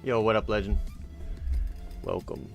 Yo, what up, legend? Welcome.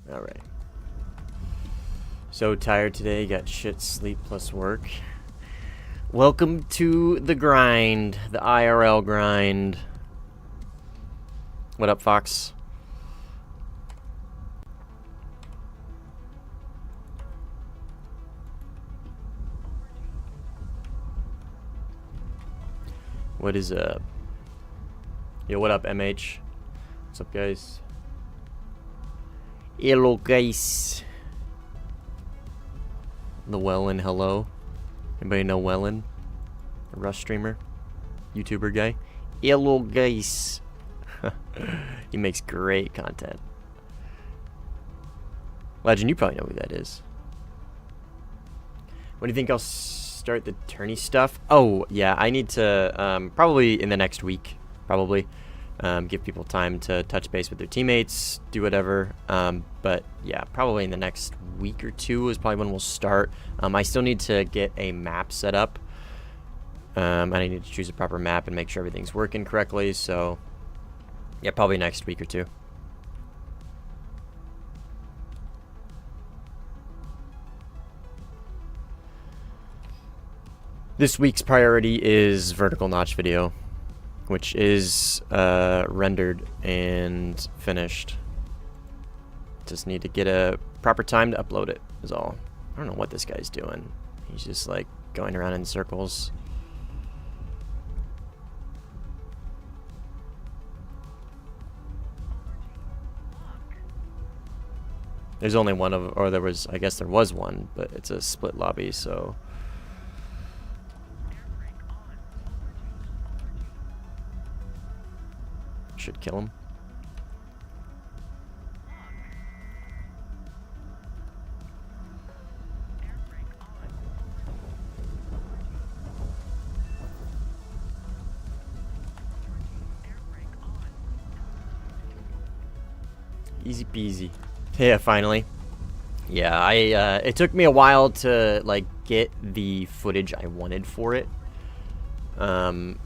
Alright. So tired today, got shit sleep plus work. Welcome to the grind, the IRL grind. What up, Fox? What is up? Yo, what up, MH? What's up, guys? Hello, guys. The Wellen, hello. Anybody know Wellen? A Rush streamer? YouTuber guy? Hello, guys. He makes great content. Legend, you probably know who that is. What do you think I'll start the tourney stuff? Oh, yeah, I need to, probably in the next week, probably. Give people time to touch base with their teammates, do whatever. But yeah, probably in the next week or two is probably when we'll start. I still need to get a map set up. I need to choose a proper map and make sure everything's working correctly. So yeah, probably next week or two. This week's priority is vertical notch video, which is rendered and finished. Just need to get a proper time to upload it is all. I don't know what this guy's doing. He's just like going around in circles. There's only one of, or there was, I guess there was one, but it's a split lobby, so. Should kill him. Easy peasy. Yeah, finally. Yeah, it took me a while to like get the footage I wanted for it. And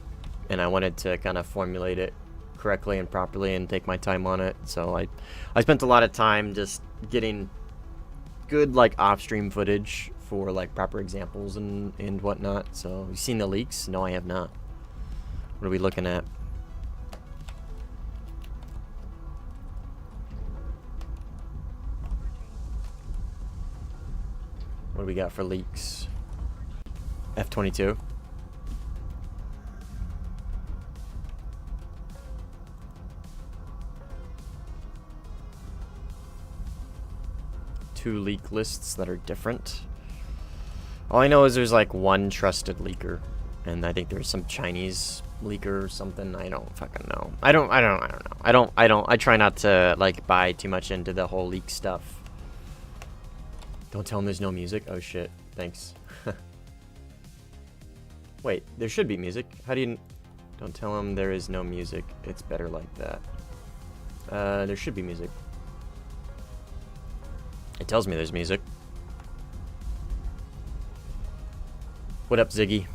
I wanted to kind of formulate it correctly and properly and take my time on it. So I spent a lot of time just getting good like off-stream footage for like proper examples and whatnot. So you seen the leaks? No, I have not. What are we looking at? What do we got for leaks? F-22. Two leak lists that are different. All I know is there's like one trusted leaker, and I think there's some Chinese leaker or something. I don't fucking know. I don't know. I try not to like buy too much into the whole leak stuff. Don't tell him there's no music. Oh shit. Thanks. Wait, there should be music. How do you... Don't tell him there is no music. It's better like that. There should be music. It tells me there's music. What up, Ziggy?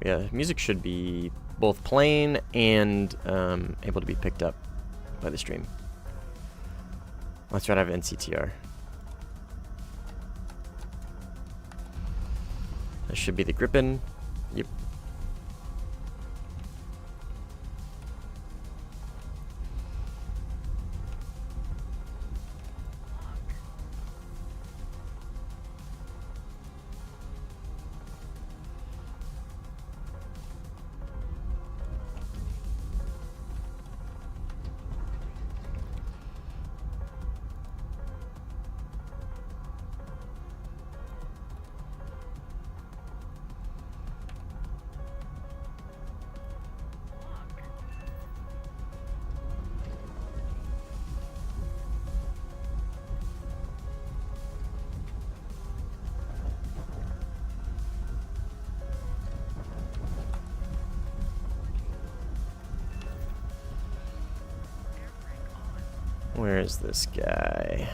Yeah, music should be both playing and able to be picked up by the stream. Let's try to have NCTR. That should be the Grippin. Yep. Where is this guy?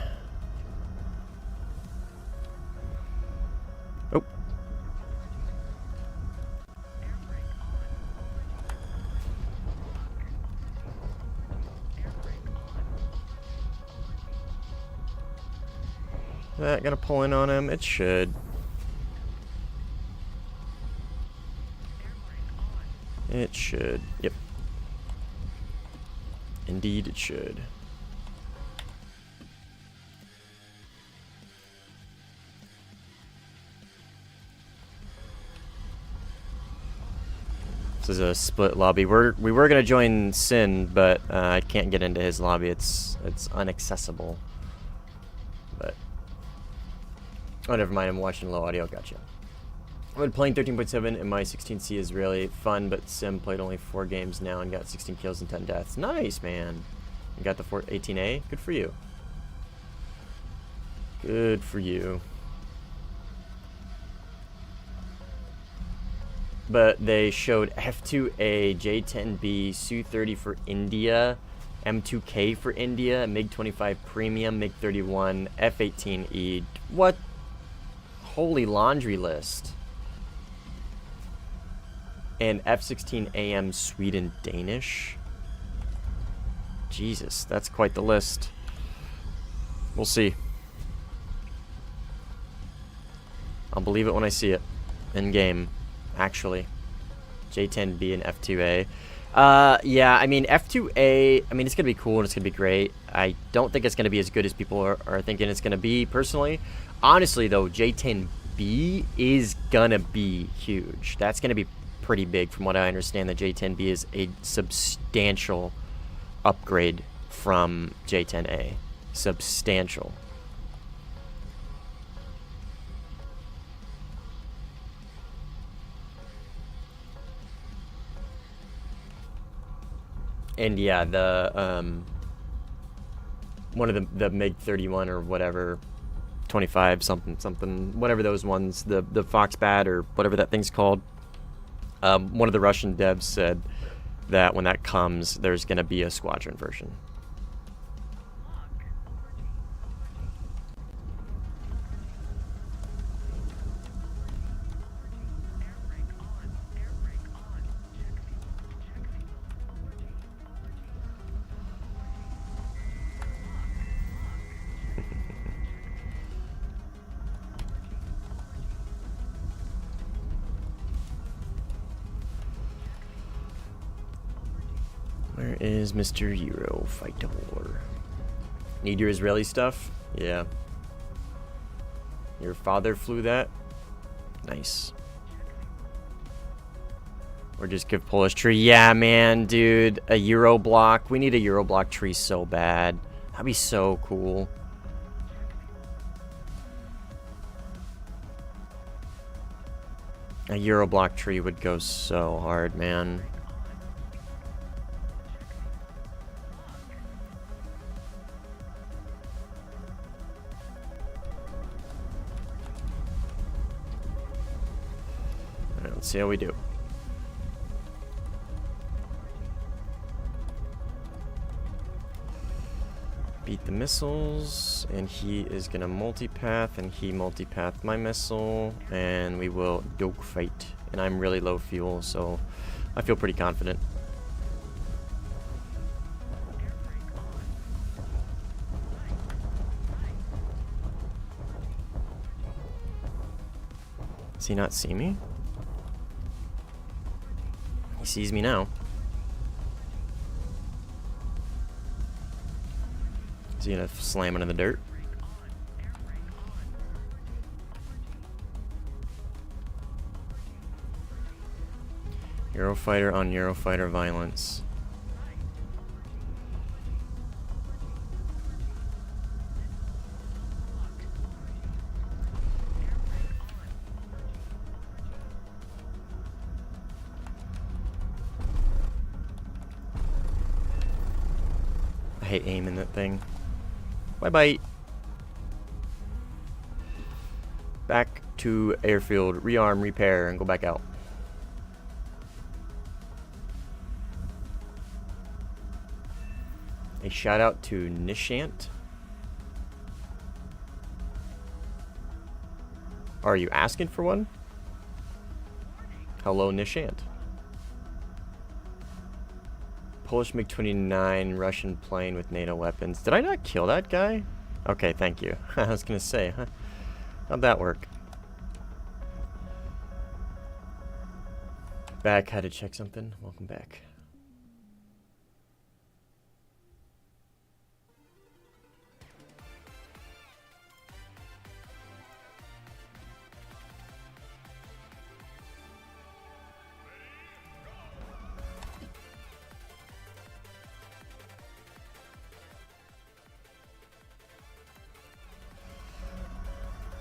Oh. Is that gonna pull in on him? It should. It should. Yep. Indeed it should. This is a split lobby. We were gonna join Sin, but I can't get into his lobby. It's inaccessible. But oh, never mind. I'm watching low audio. Gotcha. I've been playing 13.7 and my 16C is really fun, but Sim played only 4 games now and got 16 kills and 10 deaths. Nice, man. You got the 18A. Good for you. Good for you. But they showed F2A, J10B, Su-30 for India, M2K for India, MiG-25 Premium, MiG-31, F-18E. What? Holy laundry list. And F-16AM Sweden Danish. Jesus, that's quite the list. We'll see. I'll believe it when I see it. In game, actually. J10B and F2A. Yeah, I mean, F2A, I mean, it's going to be cool and it's going to be great. I don't think it's going to be as good as people are thinking it's going to be, personally. Honestly, though, J10B is going to be huge. That's going to be pretty big. From what I understand, the J10B is a substantial upgrade from J10A. Substantial. And yeah, the one of the MiG-31 or whatever, 25 something, whatever those ones, the Foxbat or whatever that thing's called. One of the Russian devs said that when that comes, there's going to be a squadron version. Where is Mr. Eurofighter? Need your Israeli stuff? Yeah. Your father flew that? Nice. Or just give Polish tree. Yeah, man, dude. A Euro block. We need a Euro block tree so bad. That'd be so cool. A Euro block tree would go so hard, man. Let's see how we do. Beat the missiles, and he is gonna multipath, and he multipathed my missile, and we will dogfight. And I'm really low fuel, so I feel pretty confident. Does he not see me? He sees me now. Is he gonna slam it in the dirt? Eurofighter on Eurofighter violence. I hate aiming that thing. Bye-bye. Back to airfield, rearm, repair, and go back out. A shout out to Nishant. Are you asking for one? Hello, Nishant. Polish MiG-29 Russian plane with NATO weapons. Did I not kill that guy? Okay, thank you. I was gonna say, huh? How'd that work? Back, had to check something. Welcome back.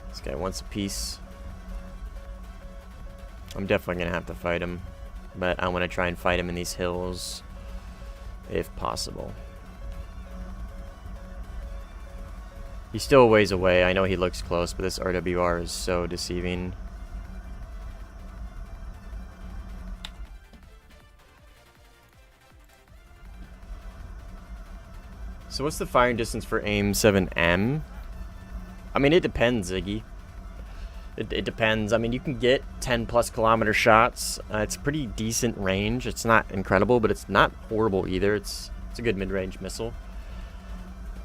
This guy wants a piece. I'm definitely gonna have to fight him, but I want to try and fight him in these hills if possible. He's still a ways away. I know he looks close, but this RWR is so deceiving. So what's the firing distance for AIM 7M? I mean, it depends, Ziggy. It depends. I mean, you can get 10 plus kilometer shots. It's a pretty decent range. It's not incredible, but it's not horrible either. It's a good mid-range missile.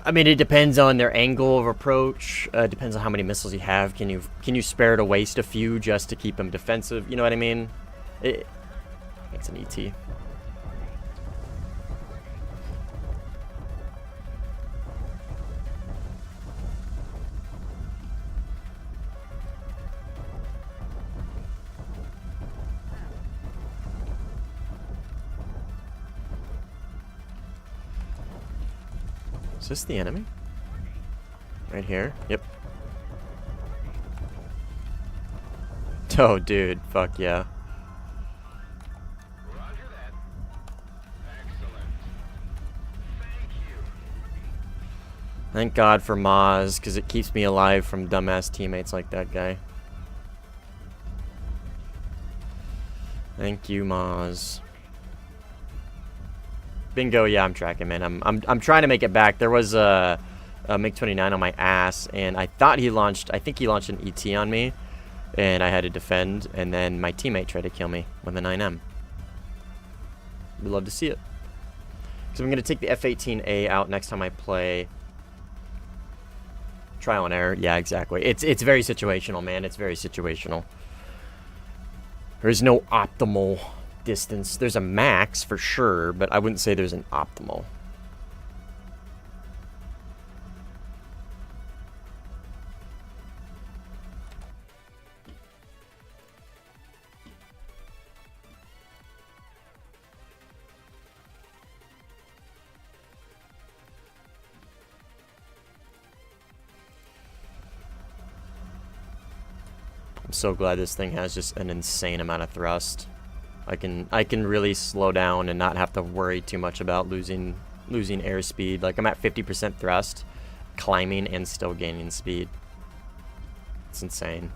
I mean, it depends on their angle of approach. It depends on how many missiles you have. Can you spare to waste a few just to keep them defensive? You know what I mean? It's an ET. Is this the enemy? Right here? Yep. Oh, dude. Fuck yeah. Roger that. Excellent. Thank you. Thank God for Maz, because it keeps me alive from dumbass teammates like that guy. Thank you, Maz. Bingo, yeah, I'm tracking, man. I'm trying to make it back. There was a MiG-29 on my ass, and I think he launched an ET on me, and I had to defend, and then my teammate tried to kill me with a 9M. We'd love to see it. So I'm going to take the F-18A out next time I play. Trial and error. Yeah, exactly. It's very situational, man. It's very situational. There's no optimal distance. There's a max for sure, but I wouldn't say there's an optimal. I'm so glad this thing has just an insane amount of thrust. I can really slow down and not have to worry too much about losing airspeed. Like, I'm at 50% thrust, climbing and still gaining speed. It's insane.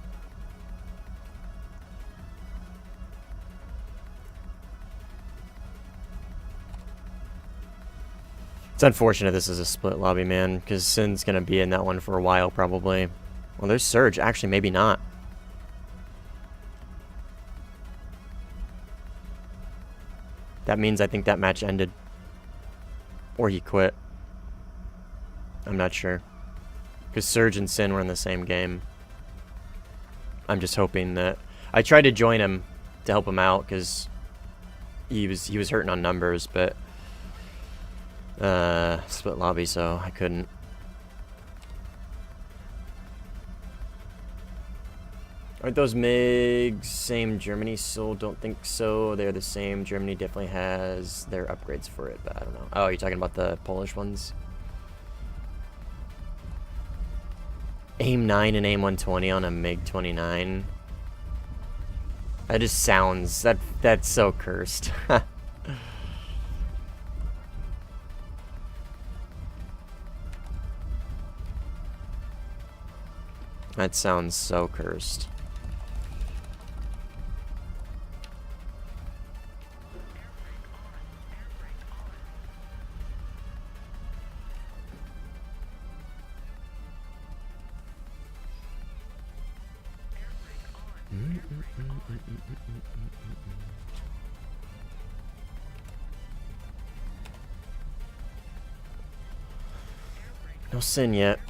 It's unfortunate this is a split lobby, man, because Sin's gonna be in that one for a while probably. Well, there's Surge. Actually, maybe not. That means I think that match ended. Or he quit. I'm not sure. Because Surge and Sin were in the same game. I'm just hoping that... I tried to join him to help him out because he was hurting on numbers, but... split lobby, so I couldn't. Aren't those MiGs same Germany sold? Don't think so. They're the same. Germany definitely has their upgrades for it, but I don't know. Oh, you're talking about the Polish ones? AIM 9 and AIM 120 on a MiG-29. That just sounds... That's so cursed. That sounds so cursed. No sin yet.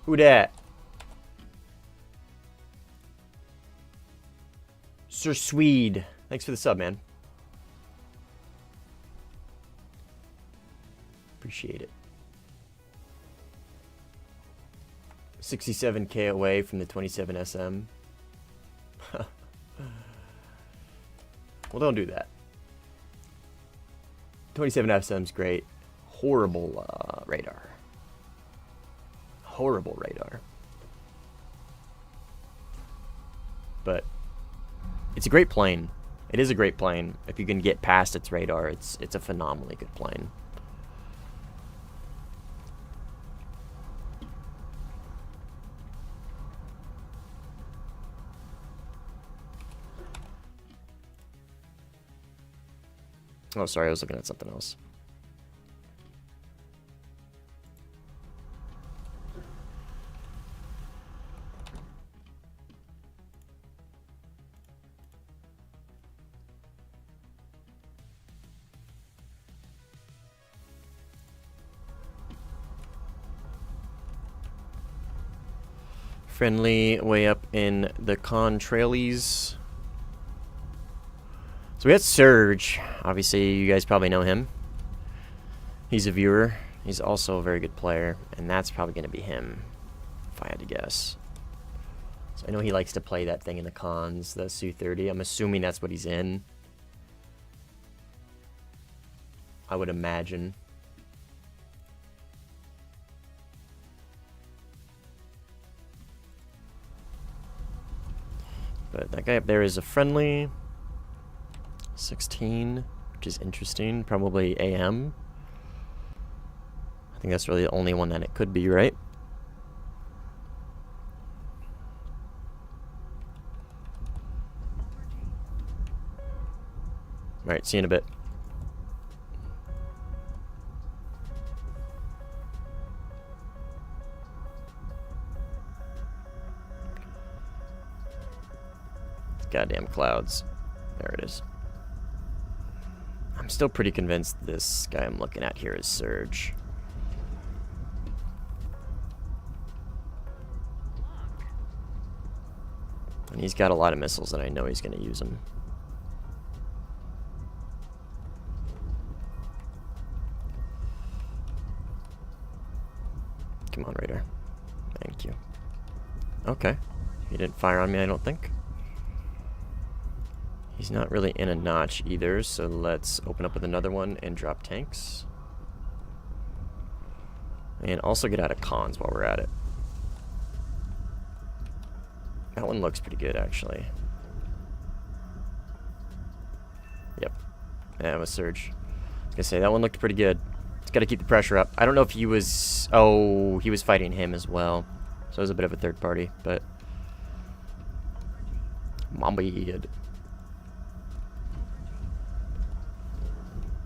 Who dat? Sir Swede. Thanks for the sub, man. Appreciate it. 67k away from the 27 SM. Well, don't do that. 27 SM's great. Horrible radar. Horrible radar. But it's a great plane. It is a great plane. If you can get past its radar, it's a phenomenally good plane. Oh, sorry, I was looking at something else. Friendly way up in the contrailies. So we had Surge. Obviously, you guys probably know him. He's a viewer. He's also a very good player, and that's probably going to be him, if I had to guess. So I know he likes to play that thing in the cons, the Su-30. I'm assuming that's what he's in. I would imagine. But that guy up there is a friendly. 16, which is interesting. Probably AM. I think that's really the only one that it could be, right? Alright, see you in a bit. Goddamn clouds. There it is. I'm still pretty convinced this guy I'm looking at here is Surge. And he's got a lot of missiles, and I know he's going to use them. Come on, Raider. Thank you. Okay. He didn't fire on me, I don't think. He's not really in a notch either, so let's open up with another one and drop tanks. And also get out of cons while we're at it. That one looks pretty good, actually. Yep. Yeah, it was Surge. I was gonna say, that one looked pretty good. It's gotta keep the pressure up. I don't know if he was... Oh, he was fighting him as well. So it was a bit of a third party, but... Mambid.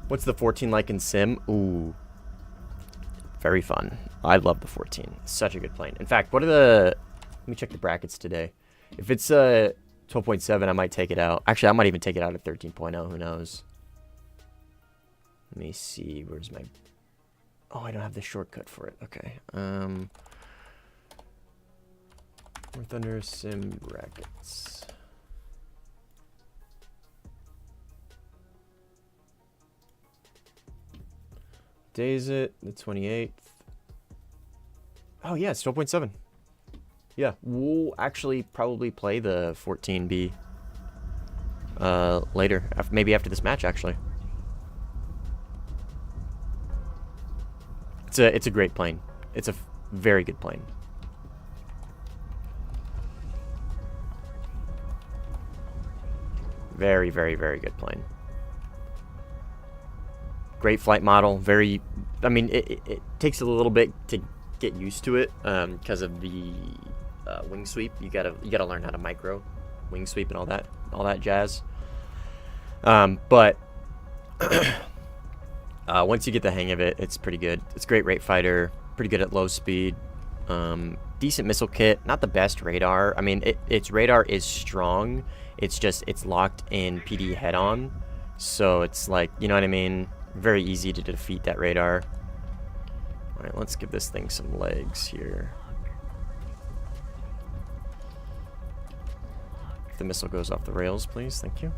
What's the 14 like in Sim? Ooh. Very fun. I love the 14. Such a good plane. In fact, what are the... Let me check the brackets today. If it's 12.7, I might take it out. Actually, I might even take it out at 13.0. Who knows? Let me see. Where's my... Oh, I don't have the shortcut for it. Okay. Warthunder Sim brackets. Day is it? The 28th. Oh, yeah, it's 12.7. Yeah, we'll actually probably play the 14B. later. Maybe after this match, actually. It's a great plane. It's a very good plane. Very, very, very good plane. Great flight model. Very, I mean, it takes a little bit to get used to it because of the wing sweep. You gotta learn how to micro wing sweep and all that jazz. But once you get the hang of it, it's pretty good. It's a great rate fighter. Pretty good at low speed. Decent missile kit. Not the best radar. I mean, its radar is strong. It's just it's locked in PD head on, so it's like, you know what I mean. Very easy to defeat that radar. All right, let's give this thing some legs here. If the missile goes off the rails, please. Thank you.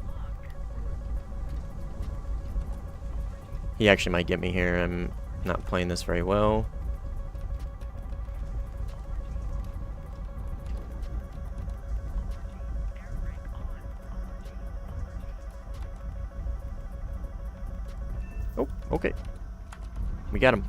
He actually might get me here. I'm not playing this very well. Oh, okay. We got him.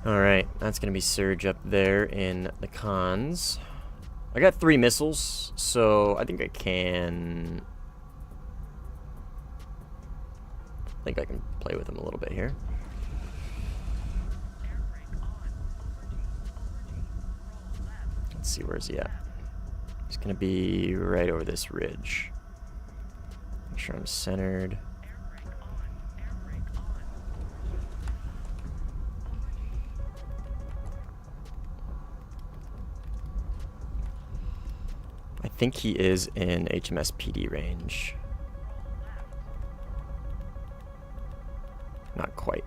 Alright, that's going to be Surge up there in the cons. I got 3 missiles, so I think I can play with them a little bit here. Let's see, where's he at? He's going to be right over this ridge. Make sure I'm centered. I think he is in HMS PD range. Not quite.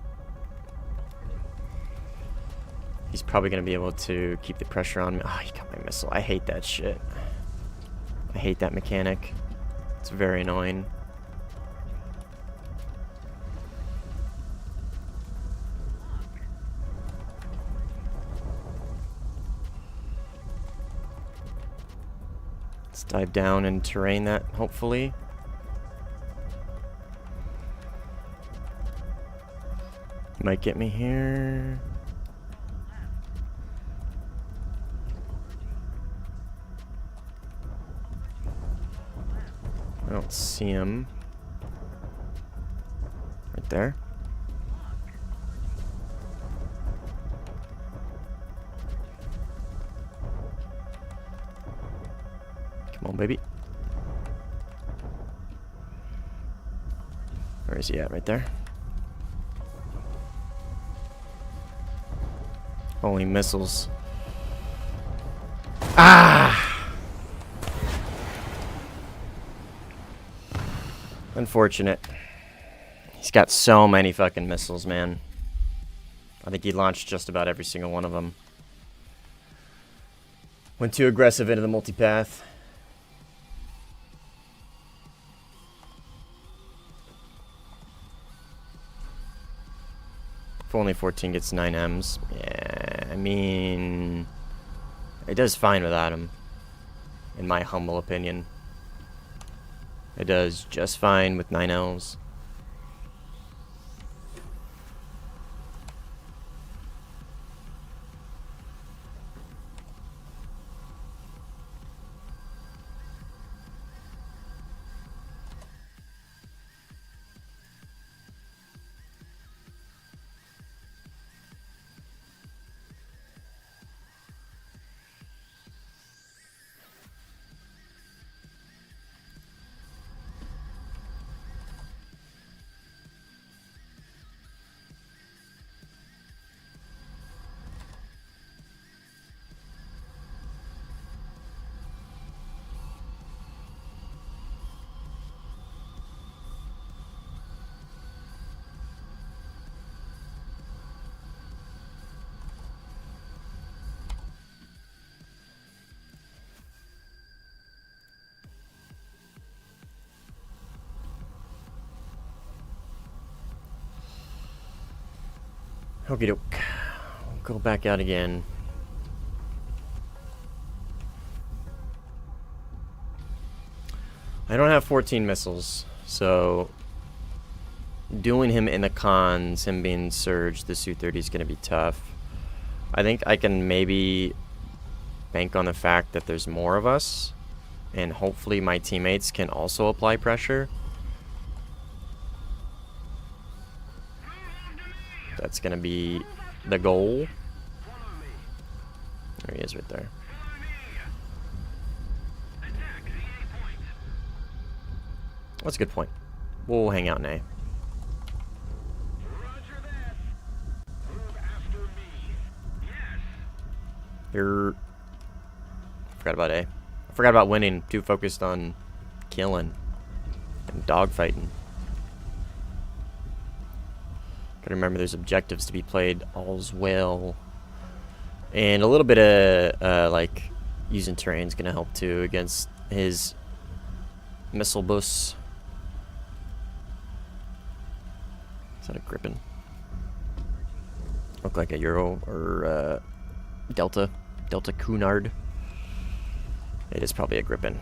He's probably going to be able to keep the pressure on me. Oh, he got my missile. I hate that shit. I hate that mechanic. It's very annoying. Let's dive down and terrain that, hopefully. Might get me here. I don't see him. Right there. Come on, baby. Where is he at? Right there. Only missiles. Ah! Unfortunate. He's got so many fucking missiles, man. I think he launched just about every single one of them. Went too aggressive into the multipath. If only 14 gets 9 Ms. Yeah, I mean, it does fine without him, in my humble opinion. It does just fine with 9 Ls. Okie doke. Go back out again. I don't have 14 missiles, so doing him in the cons, him being surged, the Su-30 is going to be tough. I think I can maybe bank on the fact that there's more of us, and hopefully my teammates can also apply pressure. That's going to be the goal. There he is right there. That's a good point. We'll hang out in A. Here. Forgot about A. I forgot about winning. Too focused on killing and dogfighting. Gotta remember there's objectives to be played. All's well. And a little bit of like using terrain is gonna help too against his missile bus. Is that a Gripen? Look like a Euro or Delta Cunard. It is probably a Gripen.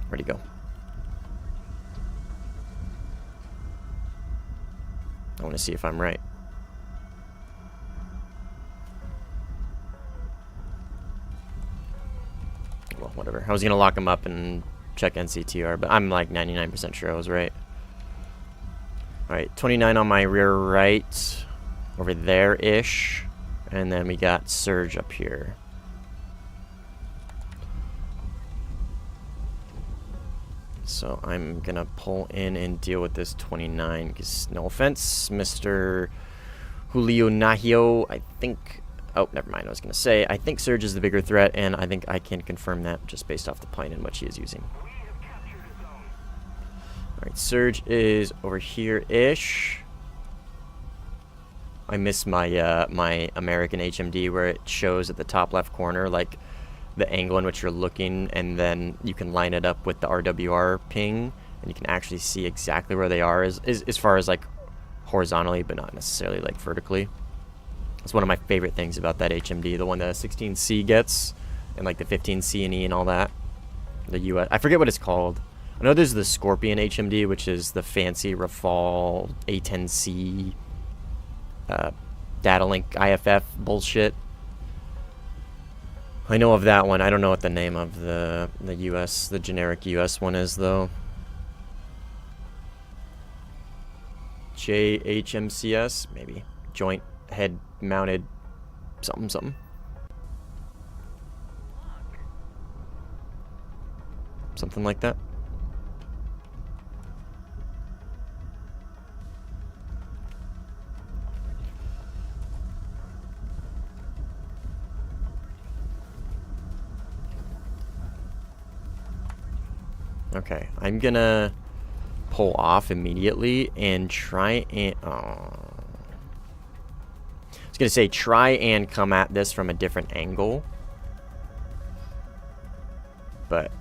Where'd he go? I want to see if I'm right. Well, whatever. I was gonna lock him up and check NCTR, but I'm like 99% sure I was right. Alright, 29 on my rear right, over there-ish, and then we got Surge up here. So I'm gonna pull in and deal with this 29, because no offense, Mr. Julio Nahio, I think, oh, never mind, I was gonna say, I think Surge is the bigger threat, and I think I can confirm that just based off the plane and what she is using. Alright, Surge is over here-ish. I miss my my American HMD where it shows at the top left corner like the angle in which you're looking, and then you can line it up with the RWR ping, and you can actually see exactly where they are as far as like horizontally, but not necessarily like vertically. It's one of my favorite things about that HMD, the one that 16C gets, and like the 15C and E and all that. The US, I forget what it's called. I know there's the Scorpion HMD, which is the fancy Rafale A10C data link IFF bullshit. I know of that one. I don't know what the name of the US, the generic US one is though. JHMCS, maybe. Joint head mounted something something. Something like that. Okay, I'm gonna pull off immediately and try and... I was gonna say try and come at this from a different angle. But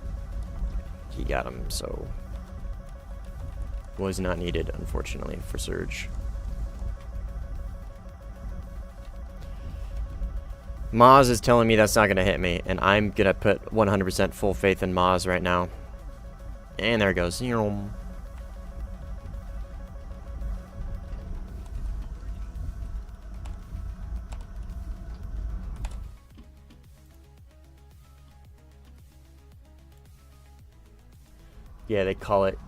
he got him, so... was not needed, unfortunately, for Surge. Maz is telling me that's not gonna hit me, and I'm gonna put 100% full faith in Maz right now. And there it goes. Yeah, they call it...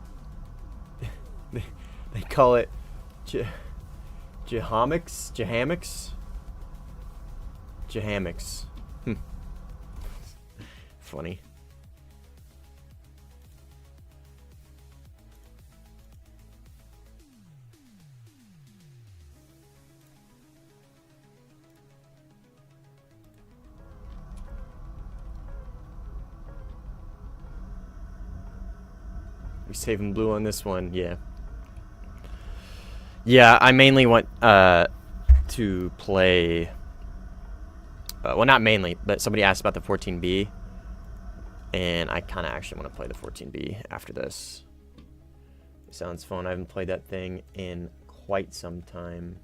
they call it... Jahamics? Jahamics? Jahamics. Funny. We saving blue on this one, yeah. Yeah, I mainly want to play... well, not mainly, but somebody asked about the 14B. And I kind of actually want to play the 14B after this. It sounds fun. I haven't played that thing in quite some time.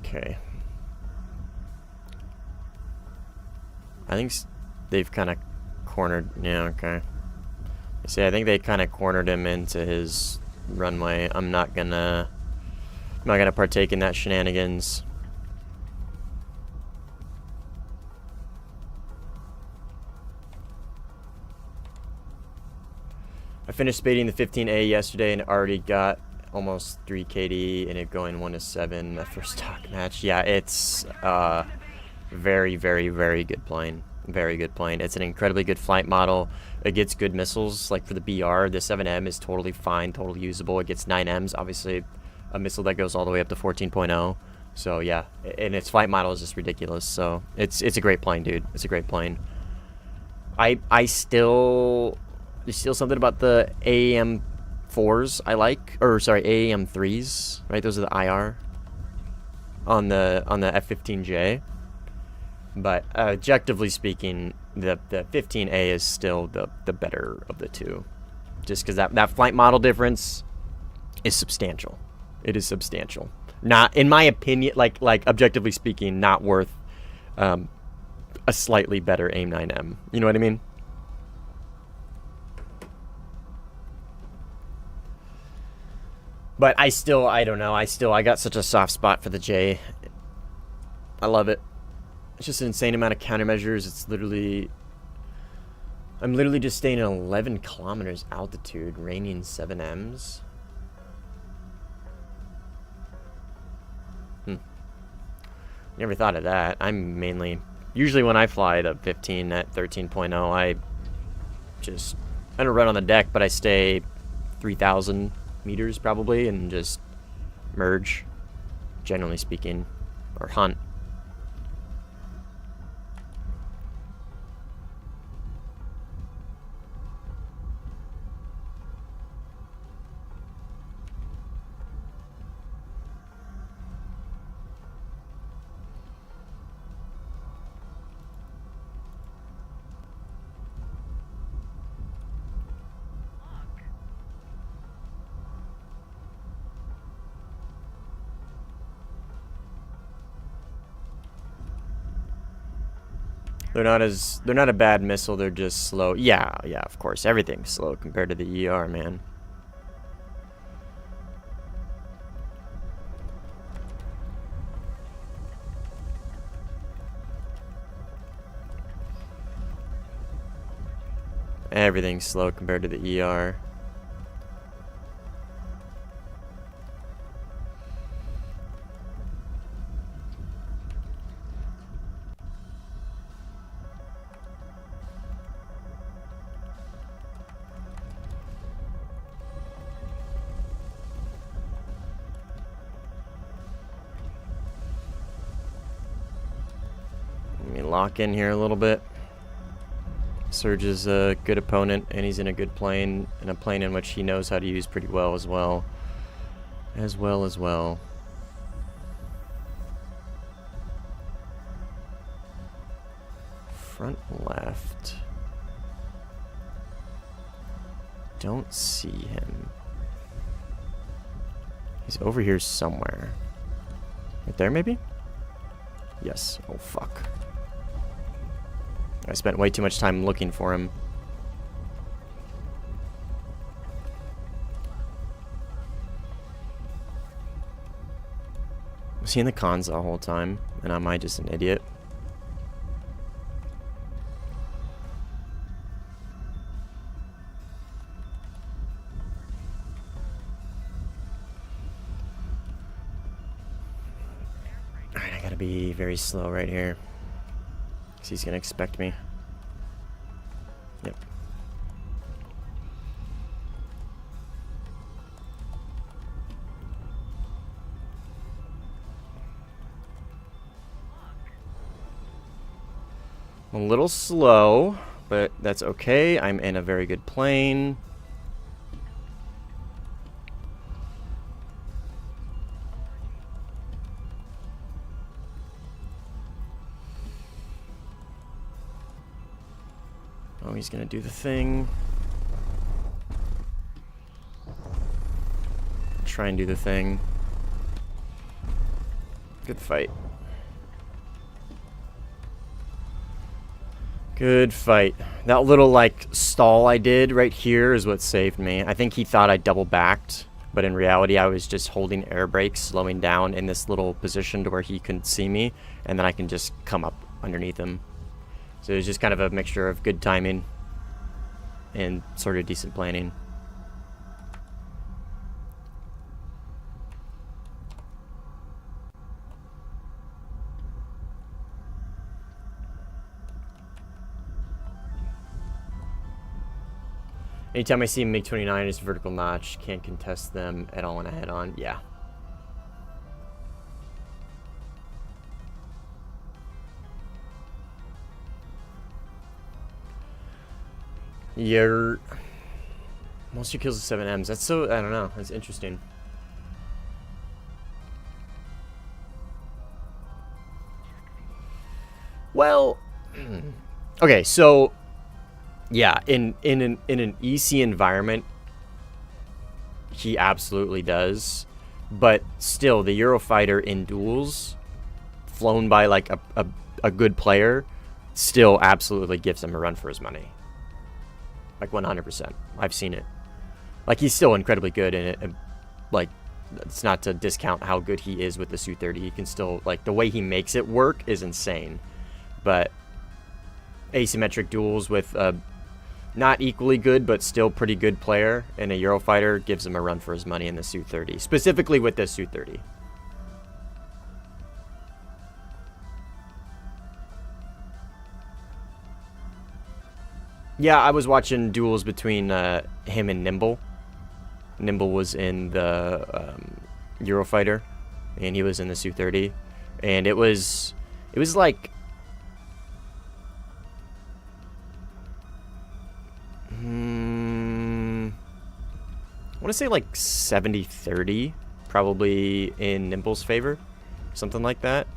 Okay. I think they've kind of cornered. Yeah, okay. See, I think they kind of cornered him into his runway. I'm not gonna partake in that shenanigans. I finished spading the 15A yesterday and already got almost 3 KD and it going 1-7 the first stock match. Yeah, it's very, very, very good plane. Very good plane. It's an incredibly good flight model. It gets good missiles. Like for the BR, the 7M is totally fine, totally usable. It gets 9Ms, obviously a missile that goes all the way up to 14.0. So yeah, and its flight model is just ridiculous. So it's a great plane, dude. It's a great plane. I still, there's still something about the AAM4s I like, or sorry, AAM3s, right? Those are the IR on the F-15J. But objectively speaking, the 15A is still the better of the two, just because that flight model difference is substantial. It is substantial. Not, in my opinion, like objectively speaking, not worth a slightly better AIM-9M. You know what I mean? But I don't know. I got such a soft spot for the J. I love it. It's just an insane amount of countermeasures. It's literally, I'm literally just staying at 11 kilometers altitude, raining 7Ms. Never thought of that. I'm mainly, usually when I fly the 15 at 13.0, I don't run on the deck, but I stay 3,000 meters probably and just merge, generally speaking, or hunt. They're not a bad missile, they're just slow. Yeah, of course. Everything's slow compared to the ER, man. Everything's slow compared to the ER. Let me lock in here a little bit. Surge is a good opponent, and he's in a good plane, and a plane in which he knows how to use pretty well as well. Front left. Don't see him. He's over here somewhere. Right there, maybe? Yes. Oh, fuck. I spent way too much time looking for him. Was he in the cons the whole time? And am I just an idiot? Alright, I gotta be very slow right here. Because he's gonna expect me. Yep. A little slow, but that's okay. I'm in a very good plane. Oh, he's gonna do the thing. Try and do the thing. Good fight. Good fight. That little, like, stall I did right here is what saved me. I think he thought I double backed, but in reality I was just holding air brakes, slowing down in this little position to where he couldn't see me, and then I can just come up underneath him. So it was just kind of a mixture of good timing and sort of decent planning. Anytime I see MiG-29 is vertical notch, can't contest them at all in a head-on. Yeah. Your most of your kills are 7Ms. That's so, I don't know. That's interesting. Well, okay, so yeah, in an EC environment, he absolutely does. But still, the Eurofighter in duels, flown by like a good player, still absolutely gives him a run for his money. Like 100%. I've seen it. Like, he's still incredibly good in it. And, like, it's not to discount how good he is with the Su-30. He can still, like, the way he makes it work is insane. But asymmetric duels with a not equally good, but still pretty good player in a Eurofighter gives him a run for his money in the Su-30. Specifically with the Su-30. Yeah, I was watching duels between him and Nimble. Nimble was in the Eurofighter, and he was in the Su-30, and it was like I want to say like 70-30, probably in Nimble's favor, something like that.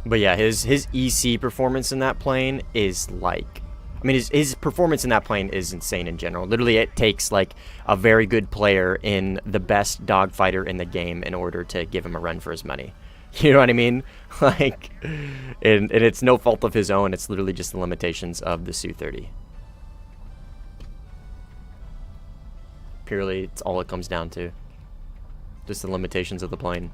But yeah, his EC performance in that plane is like, I mean, his performance in that plane is insane in general. Literally, it takes like a very good player in the best dogfighter in the game in order to give him a run for his money. You know what I mean? Like, and it's no fault of his own. It's literally just the limitations of the Su-30. Purely, it's all it comes down to. Just the limitations of the plane.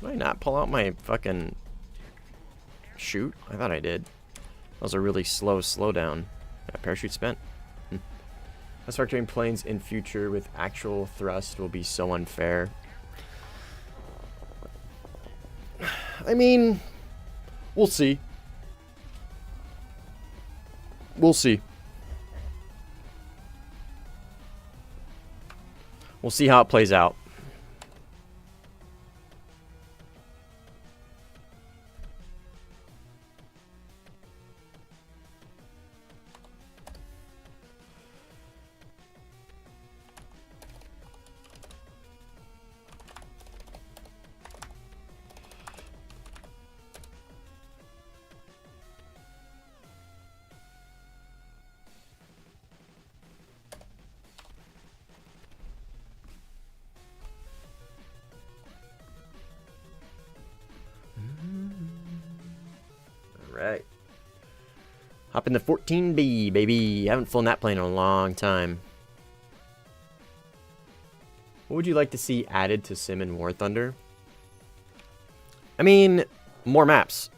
Did I not pull out my fucking chute? I thought I did. That was a really slow slowdown. Yeah, parachute spent. Us factoring planes in future with actual thrust will be so unfair. I mean, we'll see. We'll see. We'll see how it plays out. Right. Hop in the 14B, baby. Haven't flown that plane in a long time. What would you like to see added to Sim and Warthunder? I mean, more maps.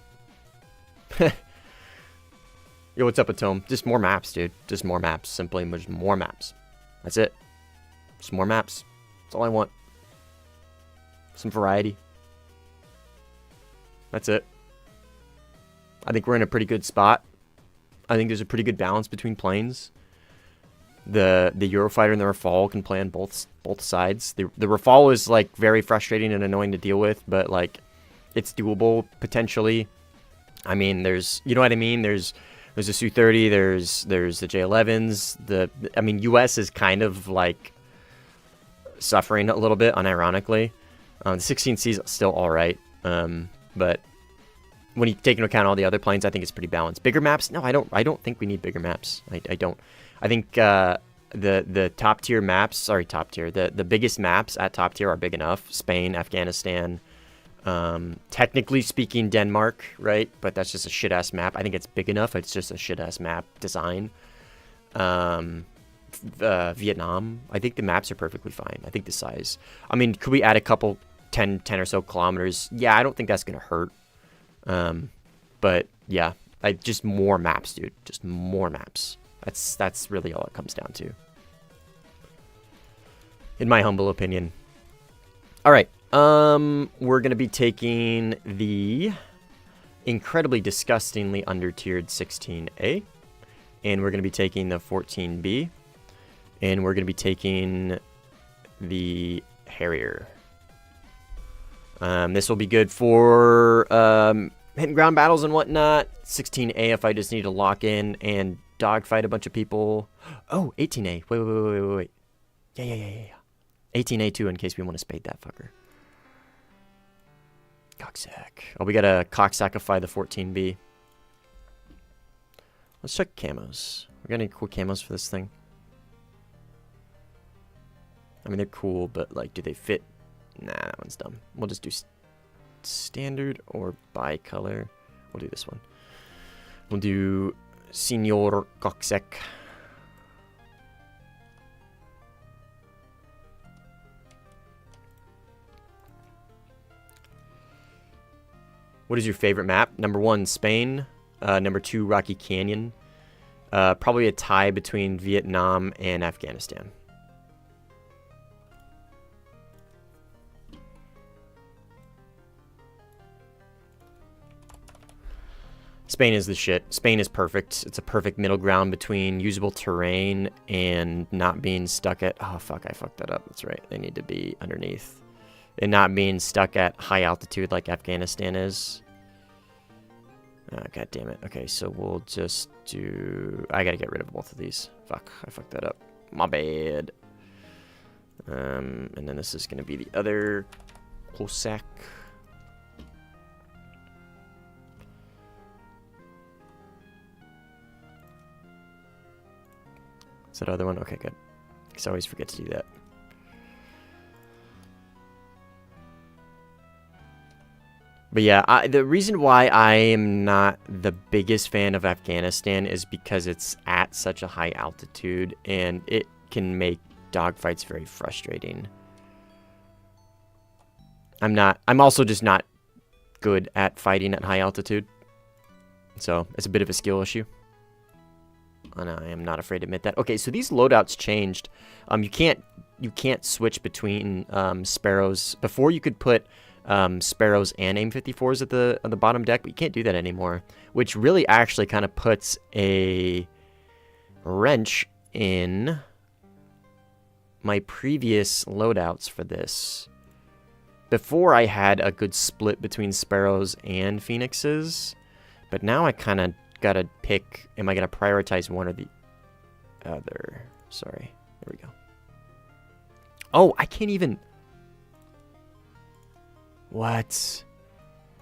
Yo, what's up, Atome? Just more maps, dude. Just more maps. Simply just more maps. That's it. Just more maps. That's all I want. Some variety. That's it. I think we're in a pretty good spot. I think there's a pretty good balance between planes. The Eurofighter and the Rafale can play on both sides. The Rafale is like very frustrating and annoying to deal with, but like it's doable potentially. I mean, there's, you know what I mean? There's the Su-30, there's the J-11s. I mean, US is kind of like suffering a little bit, unironically. The 16C is still all right, but when you take into account all the other planes, I think it's pretty balanced. Bigger maps? No, I don't think we need bigger maps. I don't. I think the top tier maps, sorry, top tier, the biggest maps at top tier are big enough. Spain, Afghanistan, technically speaking, Denmark, right? But that's just a shit ass map. I think it's big enough. It's just a shit ass map design. Vietnam, I think the maps are perfectly fine. I think the size. I mean, could we add a couple 10 or so kilometers? Yeah, I don't think that's gonna hurt. But yeah, just more maps, dude. Just more maps. That's really all it comes down to, in my humble opinion. All right, we're gonna be taking the incredibly disgustingly under-tiered 16A, and we're gonna be taking the 14B, and we're gonna be taking the Harrier. This will be good for hitting ground battles and whatnot. 16A if I just need to lock in and dogfight a bunch of people. Oh, 18A. Wait. Yeah. 18A too, in case we want to spade that fucker. Cocksack. Oh, we gotta cocksackify the 14B. Let's check camos. We got any cool camos for this thing? I mean, they're cool, but like, do they fit? Nah, that one's dumb. We'll just do standard or bicolor. We'll do this one. We'll do Senor Cocksack. What is your favorite map? Number 1, Spain. Number 2, Rocky Canyon. Probably a tie between Vietnam and Afghanistan. Spain is the shit. Spain is perfect. It's a perfect middle ground between usable terrain and not being stuck at... Oh, fuck, I fucked that up. That's right. They need to be underneath. And not being stuck at high altitude like Afghanistan is. Oh, God damn it. Okay, so we'll just do... I gotta get rid of both of these. Fuck, I fucked that up. My bad. And then this is gonna be the other Cossack. Is that other one? Okay, good. Because I always forget to do that. But yeah, the reason why I am not the biggest fan of Afghanistan is because it's at such a high altitude, and it can make dogfights very frustrating. I'm also just not good at fighting at high altitude. So it's a bit of a skill issue. And I am not afraid to admit that. Okay, so these loadouts changed. You can't switch between Sparrows. Before you could put Sparrows and AIM-54s at the bottom deck, but you can't do that anymore, which really actually kind of puts a wrench in my previous loadouts for this. Before I had a good split between Sparrows and Phoenixes, but now I kind of gotta pick, am I gonna prioritize one or the other? Sorry, there we go. Oh, I can't even... What?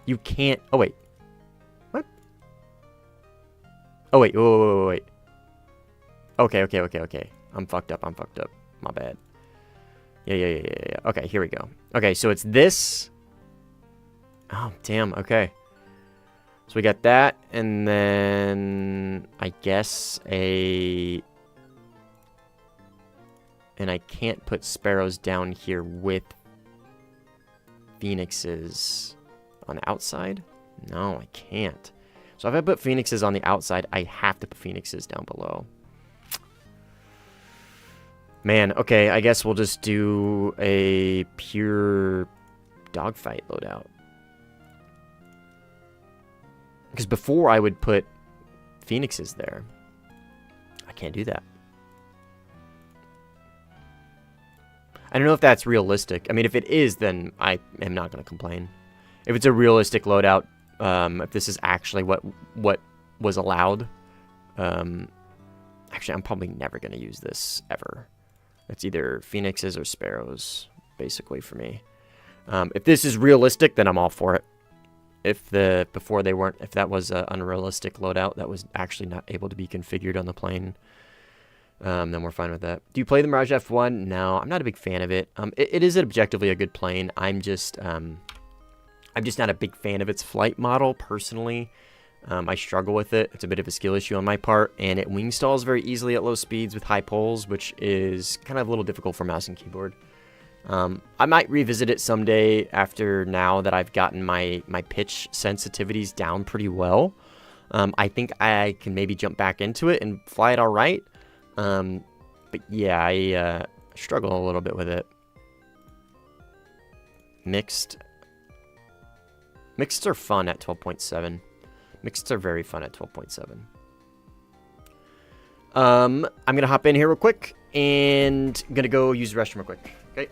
You can't... Oh, wait. What? Oh, wait. Okay. I'm fucked up. My bad. Yeah. Okay, here we go. Okay, so it's this. Oh, damn. Okay. So we got that, and then I guess and I can't put Sparrows down here with Phoenixes on the outside? No, I can't. So if I put Phoenixes on the outside, I have to put Phoenixes down below. Man, okay, I guess we'll just do a pure dogfight loadout. Because before I would put Phoenixes there. I can't do that. I don't know if that's realistic. I mean, if it is, then I am not going to complain. If it's a realistic loadout, if this is actually what was allowed, actually, I'm probably never going to use this ever. It's either Phoenixes or Sparrows, basically, for me. If this is realistic, then I'm all for it. If that was an unrealistic loadout that was actually not able to be configured on the plane, then we're fine with that. Do you play the Mirage F1? No, I'm not a big fan of it. It is objectively a good plane. I'm just not a big fan of its flight model, personally. I struggle with it. It's a bit of a skill issue on my part, and it wing stalls very easily at low speeds with high poles, which is kind of a little difficult for mouse and keyboard. I might revisit it someday after now that I've gotten my pitch sensitivities down pretty well. I think I can maybe jump back into it and fly it all right. But yeah, I struggle a little bit with it. Mixed are fun at 12.7. Mixed are very fun at 12.7. I'm going to hop in here real quick, and I'm going to go use the restroom real quick. Okay?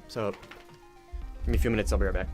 So, give me a few minutes, I'll be right back.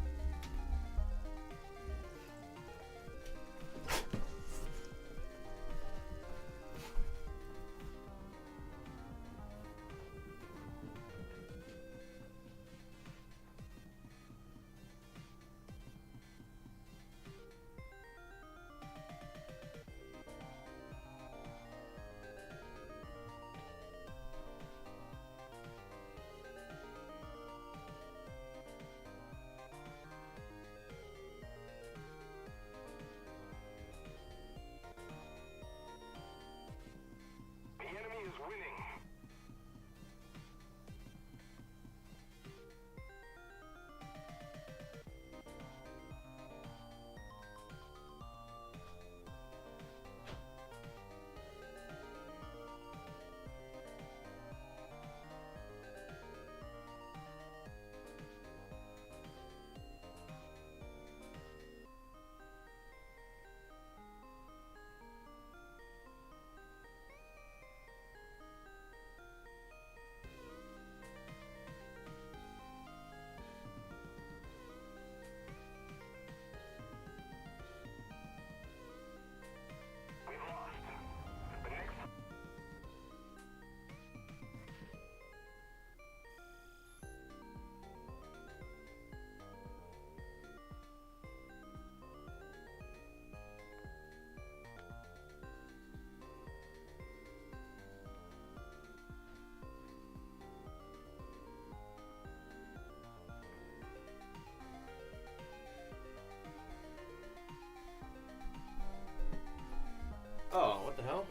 Oh, what the hell?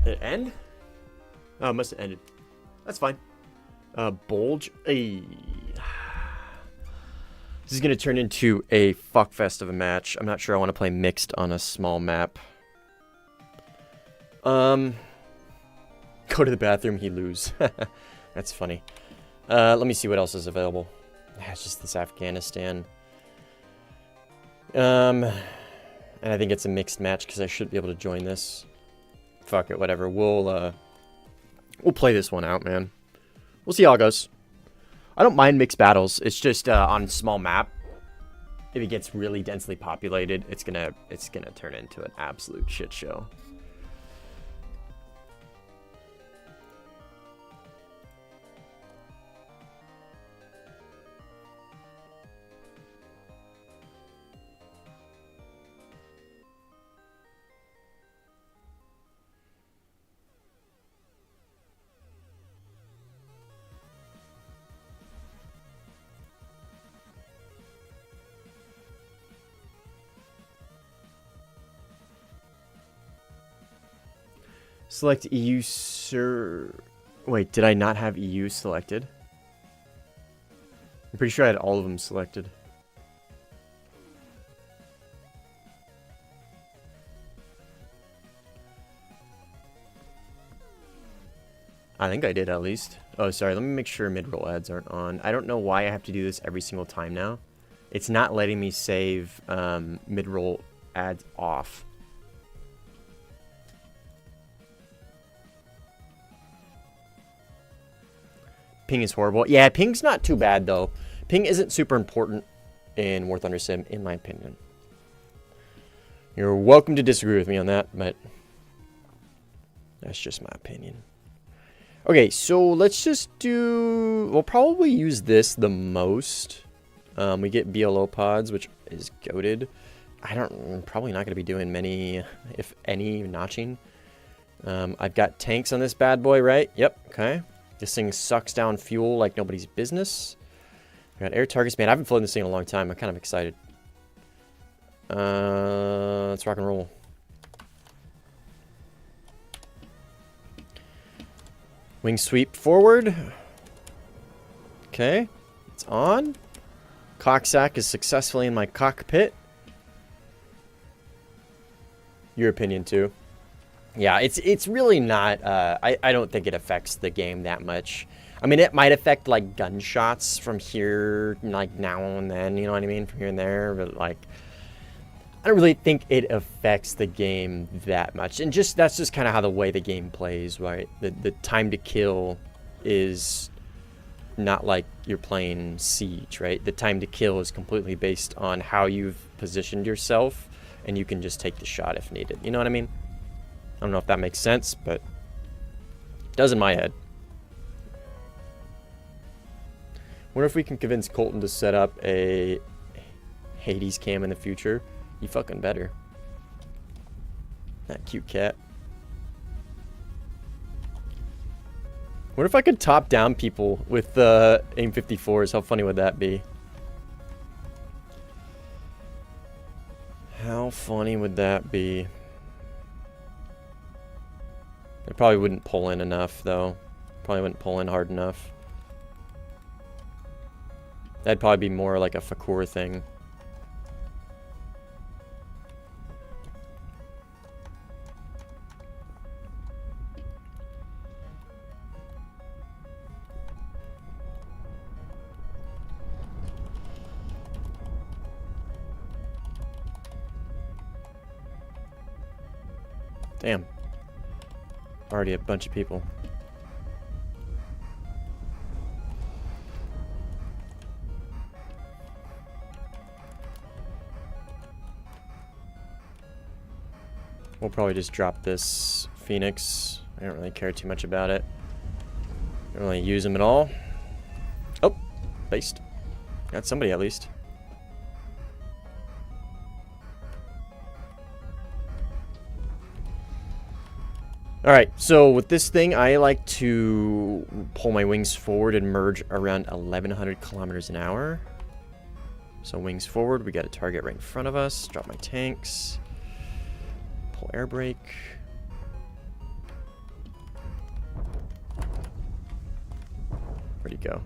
Did it end? Oh, it must have ended. That's fine. Bulge. This is going to turn into a fuckfest of a match. I'm not sure I want to play mixed on a small map. Go to the bathroom, he lose. That's funny. Let me see what else is available. It's just this Afghanistan. And I think it's a mixed match because I should be able to join this. Fuck it, whatever. We'll play this one out, man. We'll see how it goes. I don't mind mixed battles. It's just on small map. If it gets really densely populated, it's gonna turn into an absolute shit show. Select EU, sir. Wait, did I not have EU selected? I'm pretty sure I had all of them selected. I think I did at least. Oh, sorry. Let me make sure mid-roll ads aren't on. I don't know why I have to do this every single time now. It's not letting me save mid-roll ads off. ping is horrible. Yeah, ping's not too bad, though. Ping isn't super important in Warthunder Sim, in my opinion. You're welcome to disagree with me on that, but that's just my opinion. Okay, so let's just do... We'll probably use this the most. We get BLO pods, which is goated. I'm probably not going to be doing many, if any, notching. I've got tanks on this bad boy, right? Yep, okay. This thing sucks down fuel like nobody's business. I got air targets. Man, I haven't flown this thing in a long time. I'm kind of excited. Let's rock and roll. Wing sweep forward. Okay, it's on. Cocksack is successfully in my cockpit. Your opinion too. Yeah, it's really not. I don't think it affects the game that much. I mean, it might affect like gunshots from here, like now and then. You know what I mean, from here and there. But like, I don't really think it affects the game that much. And that's just kind of how the way the game plays, right? The time to kill is not like you're playing Siege, right? The time to kill is completely based on how you've positioned yourself, and you can just take the shot if needed. You know what I mean? I don't know if that makes sense, but it does in my head. Wonder if we can convince Colton to set up a Hades cam in the future. You fucking better. That cute cat. What if I could top down people with AIM 54s? How funny would that be? How funny would that be? It probably wouldn't pull in enough, though. Probably wouldn't pull in hard enough. That'd probably be more like a Fakur thing. Damn. Already a bunch of people. We'll probably just drop this Phoenix. I don't really care too much about it. Don't really use them at all. Oh, based. Got somebody at least. Alright, so with this thing, I like to pull my wings forward and merge around 1,100 kilometers an hour. So wings forward, we got a target right in front of us. Drop my tanks. Pull air brake. Where'd he go?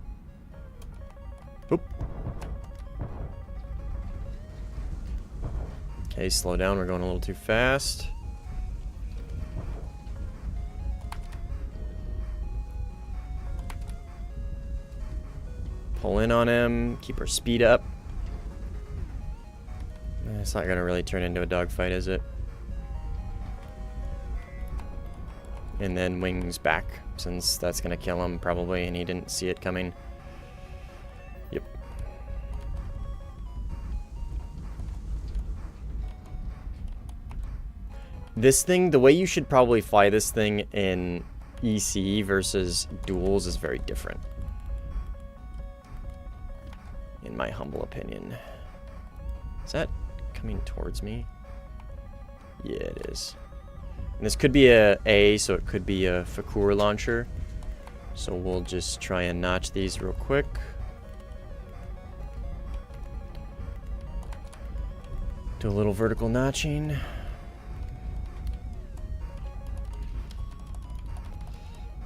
Oop. Okay, slow down. We're going a little too fast. Pull in on him. Keep our speed up. It's not going to really turn into a dogfight, is it? And then wings back, since that's going to kill him probably, and he didn't see it coming. Yep. This thing, the way you should probably fly this thing in EC versus duels is very different, in my humble opinion. Is that coming towards me? Yeah, it is. And this could be a so it could be a Fakur launcher. So we'll just try and notch these real quick. Do a little vertical notching.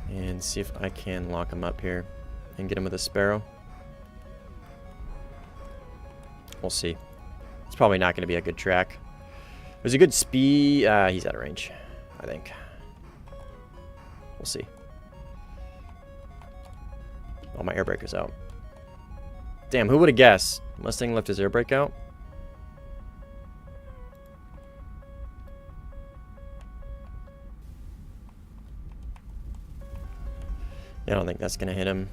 And see if I can lock him up here and get him with a Sparrow. We'll see. It's probably not going to be a good track. There's a good speed. He's out of range, I think. We'll see. Oh, my air brake is out. Damn, who would have guessed? Mustang left his air brake out? Yeah, I don't think that's going to hit him.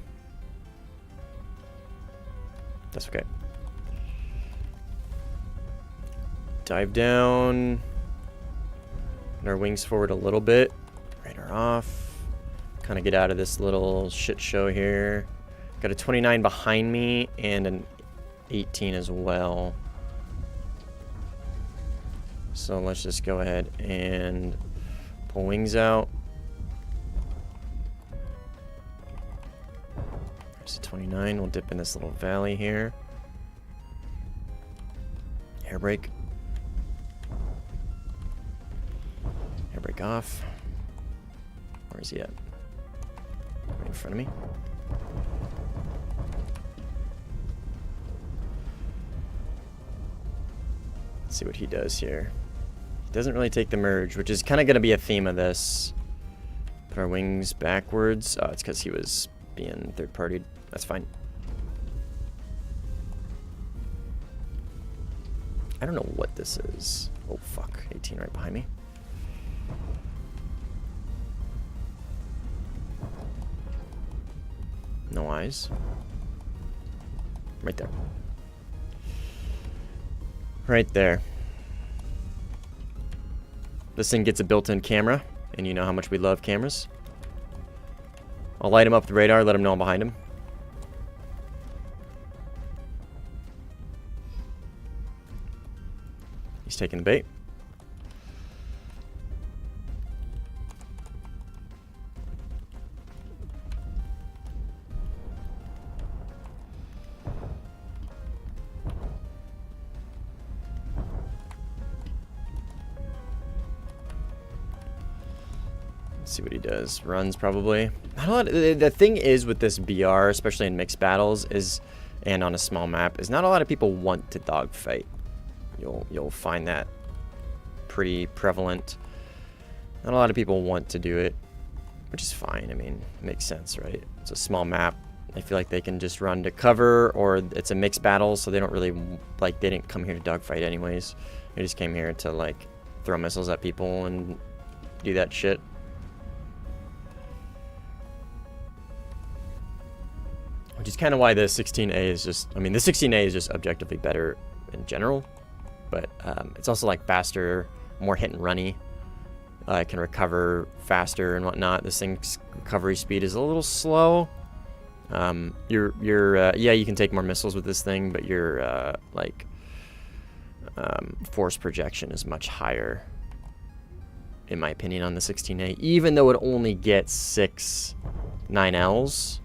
That's okay. Dive down. And our wings forward a little bit. Radar off. Kind of get out of this little shit show here. Got a 29 behind me and an 18 as well. So let's just go ahead and pull wings out. There's a 29. We'll dip in this little valley here. Air brake. Air brake off. Where is he at? Right in front of me. Let's see what he does here. He doesn't really take the merge, which is kind of going to be a theme of this. Put our wings backwards. Oh, it's because he was being third-partied. That's fine. I don't know what this is. Oh, fuck. 18 right behind me. No eyes. Right there. Right there. This thing gets a built-in camera, and you know how much we love cameras. I'll light him up with the radar, let him know I'm behind him. He's taking the bait. See what he does. Runs probably. Not a lot. The thing is with this BR, especially in mixed battles, and on a small map, is not a lot of people want to dogfight. You'll find that pretty prevalent. Not a lot of people want to do it, which is fine. I mean, it makes sense, right? It's a small map. I feel like they can just run to cover, or it's a mixed battle, so they don't really like. They didn't come here to dogfight anyways. They just came here to like throw missiles at people and do that shit. Which is kind of why the 16A is just, I mean, the 16A is just objectively better in general, but it's also like faster, more hit and runny. It can recover faster and whatnot. This thing's recovery speed is a little slow. Yeah, you can take more missiles with this thing, but your force projection is much higher, in my opinion, on the 16A, even though it only gets 6 9Ls.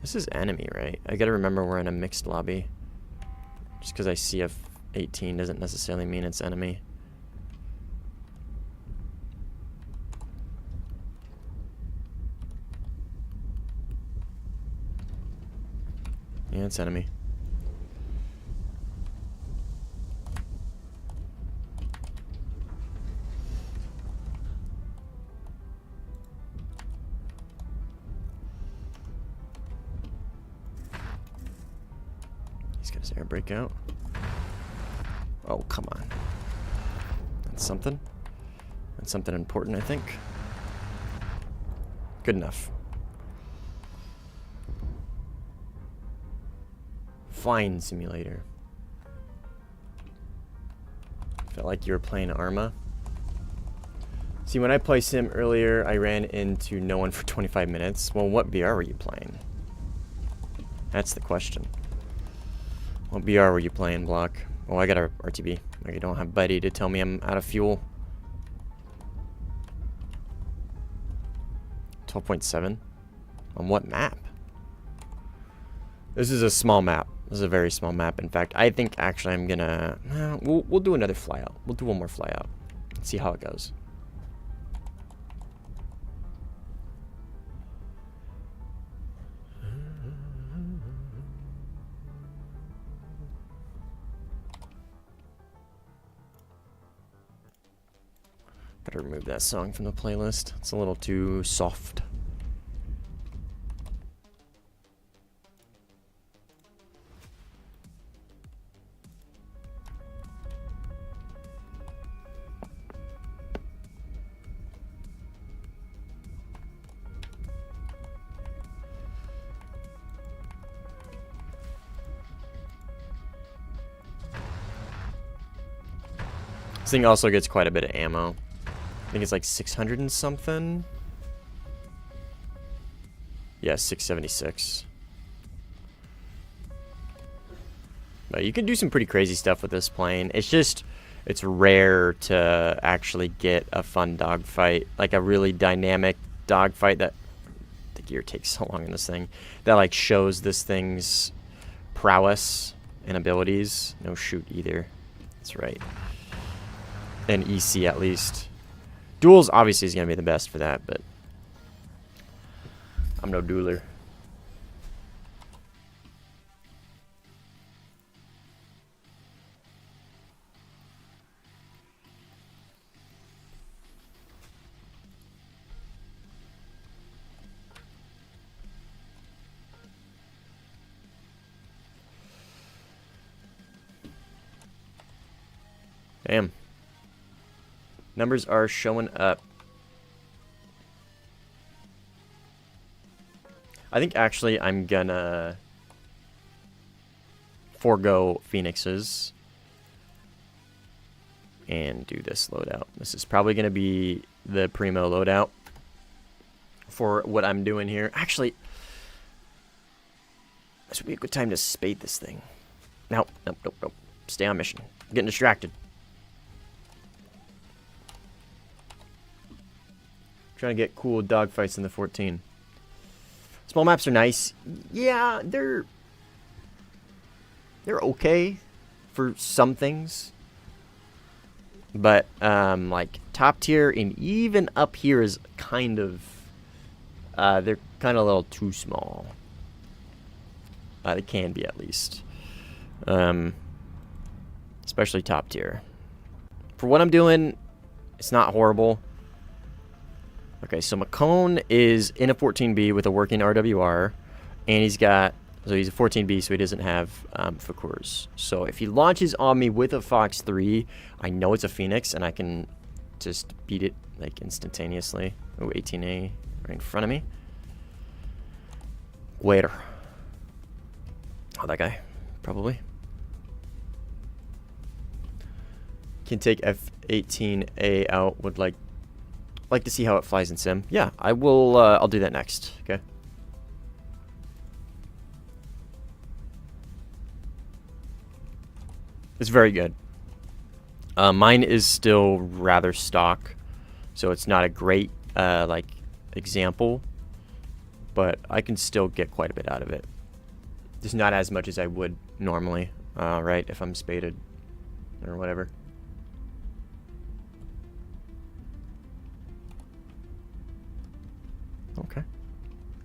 This is enemy, right? I gotta remember we're in a mixed lobby. Just because I see a 18 doesn't necessarily mean it's enemy. Yeah, it's enemy. He's got his air brake out. Oh, come on. That's something. That's something important, I think. Good enough. Flying simulator. Felt like you were playing Arma. See, when I played Sim earlier, I ran into no one for 25 minutes. Well, what BR were you playing? That's the question. What BR were you playing, Block? Oh, I got a RTB. I don't have Buddy to tell me I'm out of fuel. 12.7? On what map? This is a small map. This is a very small map. In fact, I think actually I'm gonna... we'll do another flyout. We'll do one more flyout. See how it goes. Better remove that song from the playlist. It's a little too soft. This thing also gets quite a bit of ammo. I think it's like 600 and something. Yeah, 676. But you can do some pretty crazy stuff with this plane. It's just, it's rare to actually get a fun dogfight, like a really dynamic dogfight that the gear takes so long in this thing, that like shows this thing's prowess and abilities. No shoot either. That's right. And EC at least. Duels obviously is going to be the best for that, but I'm no dueler. Damn. Numbers are showing up. I think actually I'm gonna forego Phoenixes and do this loadout. This is probably gonna be the primo loadout for what I'm doing here. Actually, this would be a good time to spade this thing. Nope. Stay on mission. I'm getting distracted. Trying to get cool dogfights in the 14. Small maps are nice. Yeah, they're okay for some things. But like top tier and even up here is kind of they're kind of a little too small. They can be at least. Especially top tier. For what I'm doing, it's not horrible. Okay, so McCone is in a 14B with a working RWR, and he's got, so he's a 14B, so he doesn't have Fakurs. So if he launches on me with a Fox 3, I know it's a Phoenix, and I can just beat it like instantaneously. Oh, 18A right in front of me. Where? Oh, that guy, probably. Can take F-18A out, would like to see how it flies in sim. Yeah, I will. I'll do that next. Okay. It's very good. Mine is still rather stock, so it's not a great like example, but I can still get quite a bit out of it. Just not as much as I would normally, right? If I'm spaded or whatever. Okay.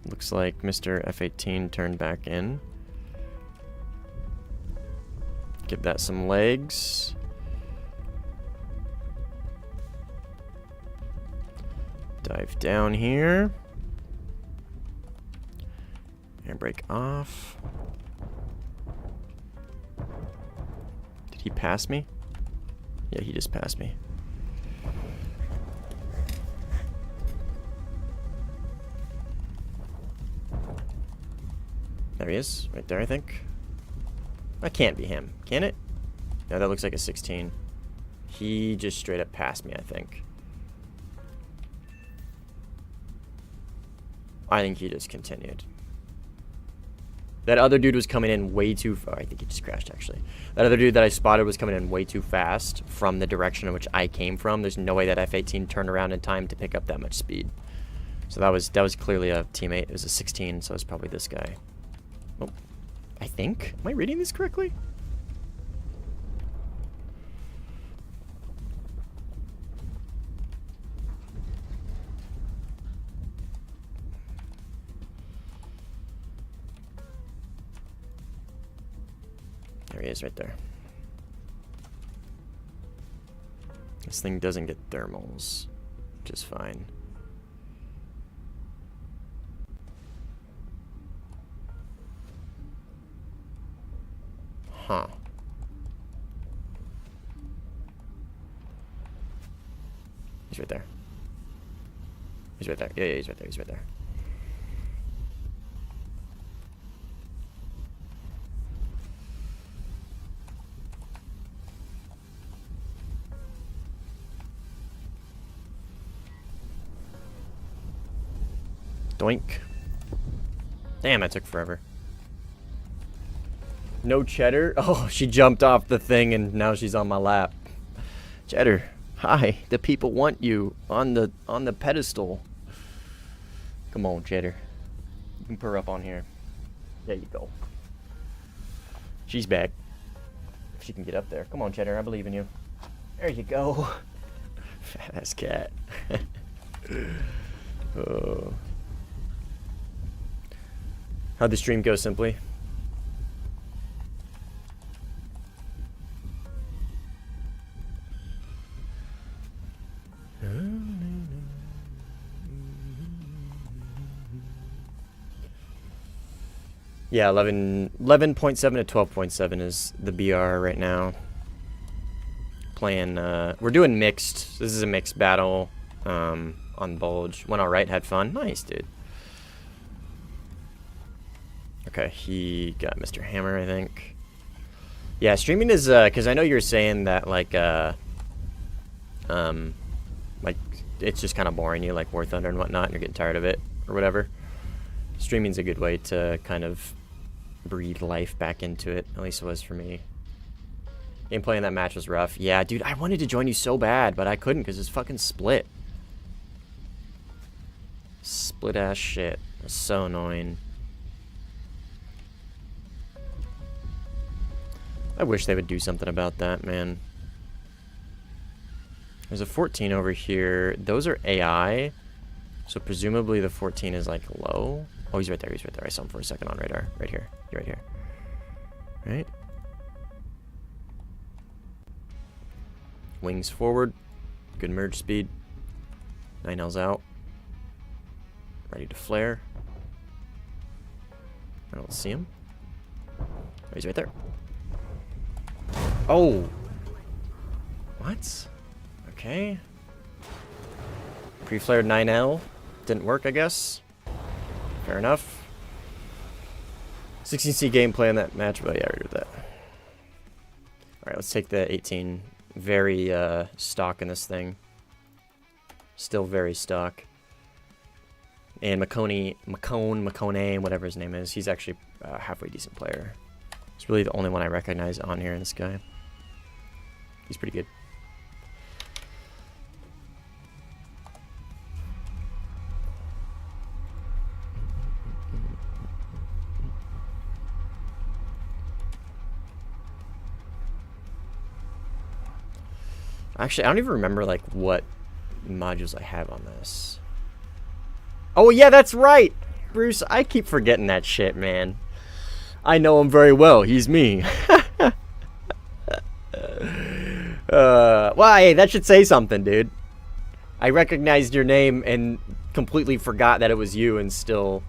Looks like Mr. F-18 turned back in. Give that some legs. Dive down here. Handbrake off. Did he pass me? Yeah, he just passed me. There he is, right there, I think. That can't be him, can it? No, that looks like a 16. He just straight up passed me, I think. I think he just continued. That other dude was coming in way too far. I think he just crashed, actually. That other dude that I spotted was coming in way too fast from the direction in which I came from. There's no way that F-18 turned around in time to pick up that much speed. So that was clearly a teammate. It was a 16, so it's probably this guy. Oh, I think. Am I reading this correctly? There he is right there. This thing doesn't get thermals, which is fine. Huh. He's right there. He's right there. Yeah, he's right there. He's right there. Doink. Damn, that took forever. No cheddar? Oh, she jumped off the thing and now she's on my lap. Cheddar, hi. The people want you on the pedestal. Come on, Cheddar. You can purr up on here. There you go. She's back. If she can get up there. Come on, Cheddar. I believe in you. There you go. Fat ass cat. Oh. How'd the stream go, Simply? Yeah, 11.7 to 12.7 is the BR right now. Playing, we're doing mixed. This is a mixed battle on Bulge. Went alright, had fun. Nice, dude. Okay, he got Mr. Hammer, I think. Yeah, streaming is, because I know you're saying that, like, it's just kind of boring you, like Warthunder and whatnot, and you're getting tired of it, or whatever. Streaming's a good way to kind of breathe life back into it. At least it was for me. Gameplay in that match was rough. Yeah, dude, I wanted to join you so bad, but I couldn't because it's fucking split. Split ass shit. That's so annoying. I wish they would do something about that, man. There's a 14 over here. Those are AI. So presumably the 14 is like low. Oh, he's right there. He's right there. I saw him for a second on radar. Right here. You're right here. Right? Wings forward. Good merge speed. 9L's out. Ready to flare. I don't see him. Oh, he's right there. Oh! What? Okay. Pre-flared 9L. Didn't work, I guess. Fair enough. 16C gameplay in that match, but yeah, I already did that. Alright, let's take the 18. Very stock in this thing. Still very stock. And McCone, whatever his name is, he's actually a halfway decent player. It's really the only one I recognize on here in this guy. He's pretty good. Actually, I don't even remember like what modules I have on this. Oh yeah, that's right, Bruce. I keep forgetting that shit, man. I know him very well. He's me. Well, hey, that should say something, dude. I recognized your name and completely forgot that it was you, and still.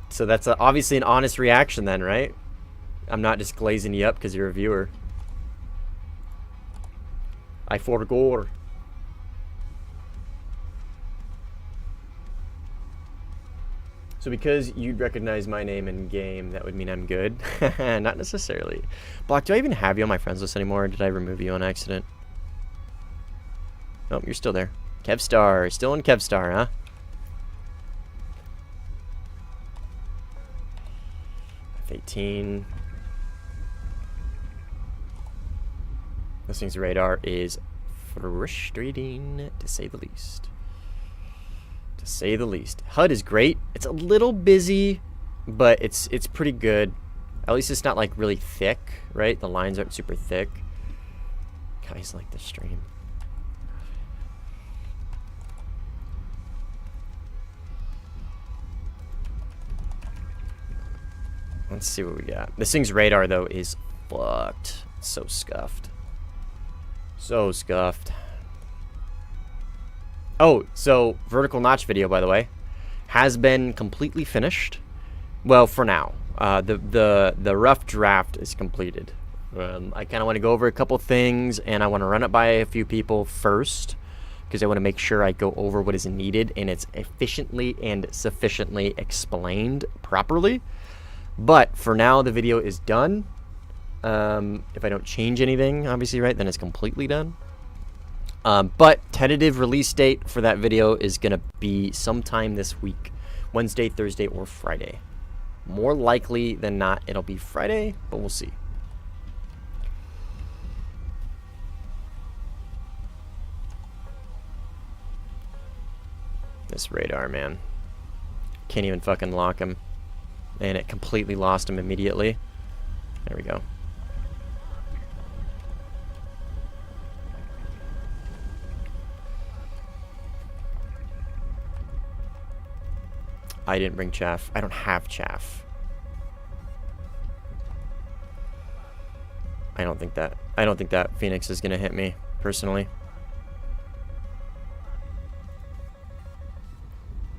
So that's obviously an honest reaction, then, right? I'm not just glazing you up because you're a viewer. I forgot. So because you'd recognize my name in game, that would mean I'm good? Not necessarily. Block, do I even have you on my friends list anymore, or did I remove you on accident? Nope, you're still there. Kevstar, still in Kevstar, huh? F18. This thing's radar is frustrating, to say the least. To say the least. HUD is great. It's a little busy, but it's pretty good. At least it's not like really thick, right? The lines aren't super thick. Guys like the stream. Let's see what we got. This thing's radar though is fucked. It's so scuffed. So scuffed. Oh, so vertical notch video, by the way, has been completely finished. Well, for now, the rough draft is completed. I kind of want to go over a couple things, and I want to run it by a few people first, because I want to make sure I go over what is needed and it's efficiently and sufficiently explained properly. But for now, the video is done. If I don't change anything, obviously, right, then it's completely done. But tentative release date for that video is going to be sometime this week. Wednesday, Thursday, or Friday. More likely than not, it'll be Friday, but we'll see. This radar, man. Can't even fucking lock him. And it completely lost him immediately. There we go. I didn't bring chaff. I don't have chaff. I don't think that Phoenix is gonna hit me, personally.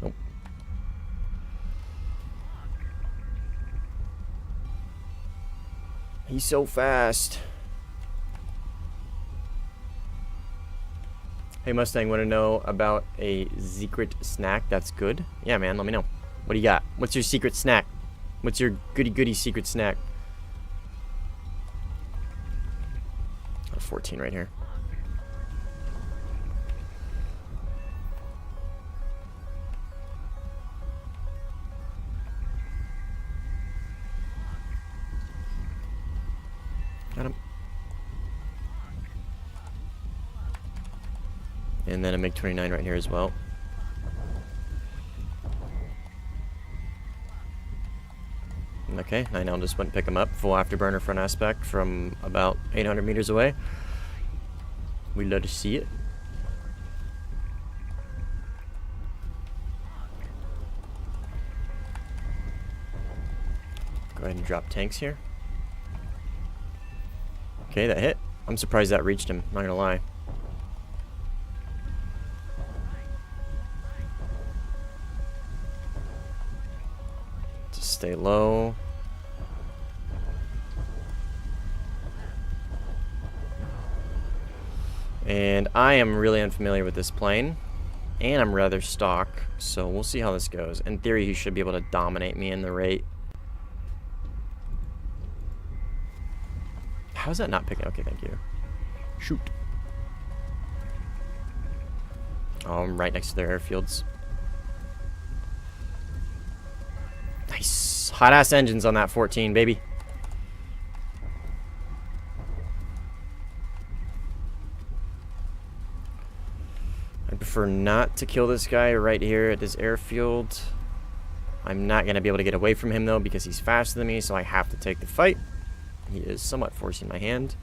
Nope. He's so fast. Hey Mustang, want to know about a secret snack that's good? Yeah, man, let me know. What do you got? What's your secret snack? What's your goody secret snack? Got a 14 right here. Got him. And then a MiG-29 right here as well. Okay, I now just went and pick him up. Full afterburner front aspect from about 800 meters away. We love to see it. Go ahead and drop tanks here. Okay, that hit. I'm surprised that reached him, not gonna lie. Just stay low. And I am really unfamiliar with this plane. And I'm rather stock, so we'll see how this goes. In theory, he should be able to dominate me in the rate. How's that not picking? Okay, thank you. Shoot. Oh, I'm right next to their airfields. Nice. Hot-ass engines on that 14, baby. I prefer not to kill this guy right here at this airfield. I'm not going to be able to get away from him, though, because he's faster than me, so I have to take the fight. He is somewhat forcing my hand.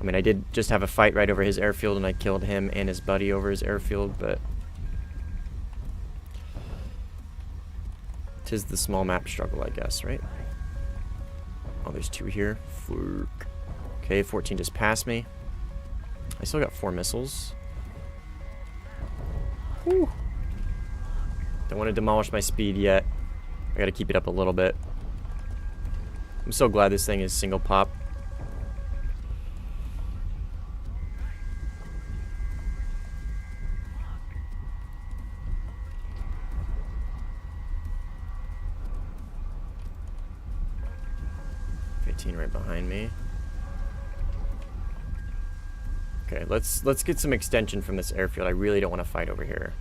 I mean, I did just have a fight right over his airfield, and I killed him and his buddy over his airfield, but 'tis the small map struggle, I guess, right? Oh, there's two here. Fuck. Okay, 14 just passed me. I still got 4 missiles. Whew. Don't want to demolish my speed yet. I gotta keep it up a little bit. I'm so glad this thing is single pop. Right behind me. Okay, let's get some extension from this airfield. I really don't want to fight over here.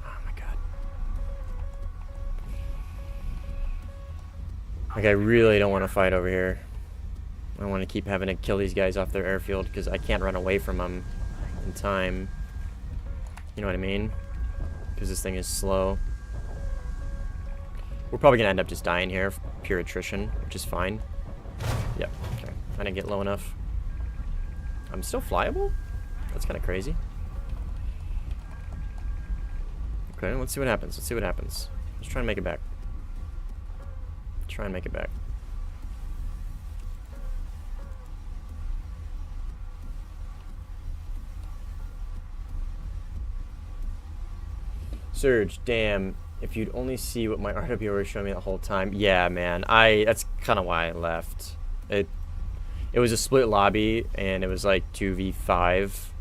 Oh my god. Like, I really don't want to fight over here. I want to keep having to kill these guys off their airfield because I can't run away from them in time. You know what I mean? Because this thing is slow. We're probably gonna end up just dying here, pure attrition, which is fine. Yep, okay. I didn't get low enough. I'm still flyable? That's kind of crazy. Okay, let's see what happens. Let's see what happens. Let's try and make it back. Try and make it back. Surge, damn. If you'd only see what my RWR was showing me the whole time. Yeah, man. That's kind of why I left. It was a split lobby, and it was like 2v5,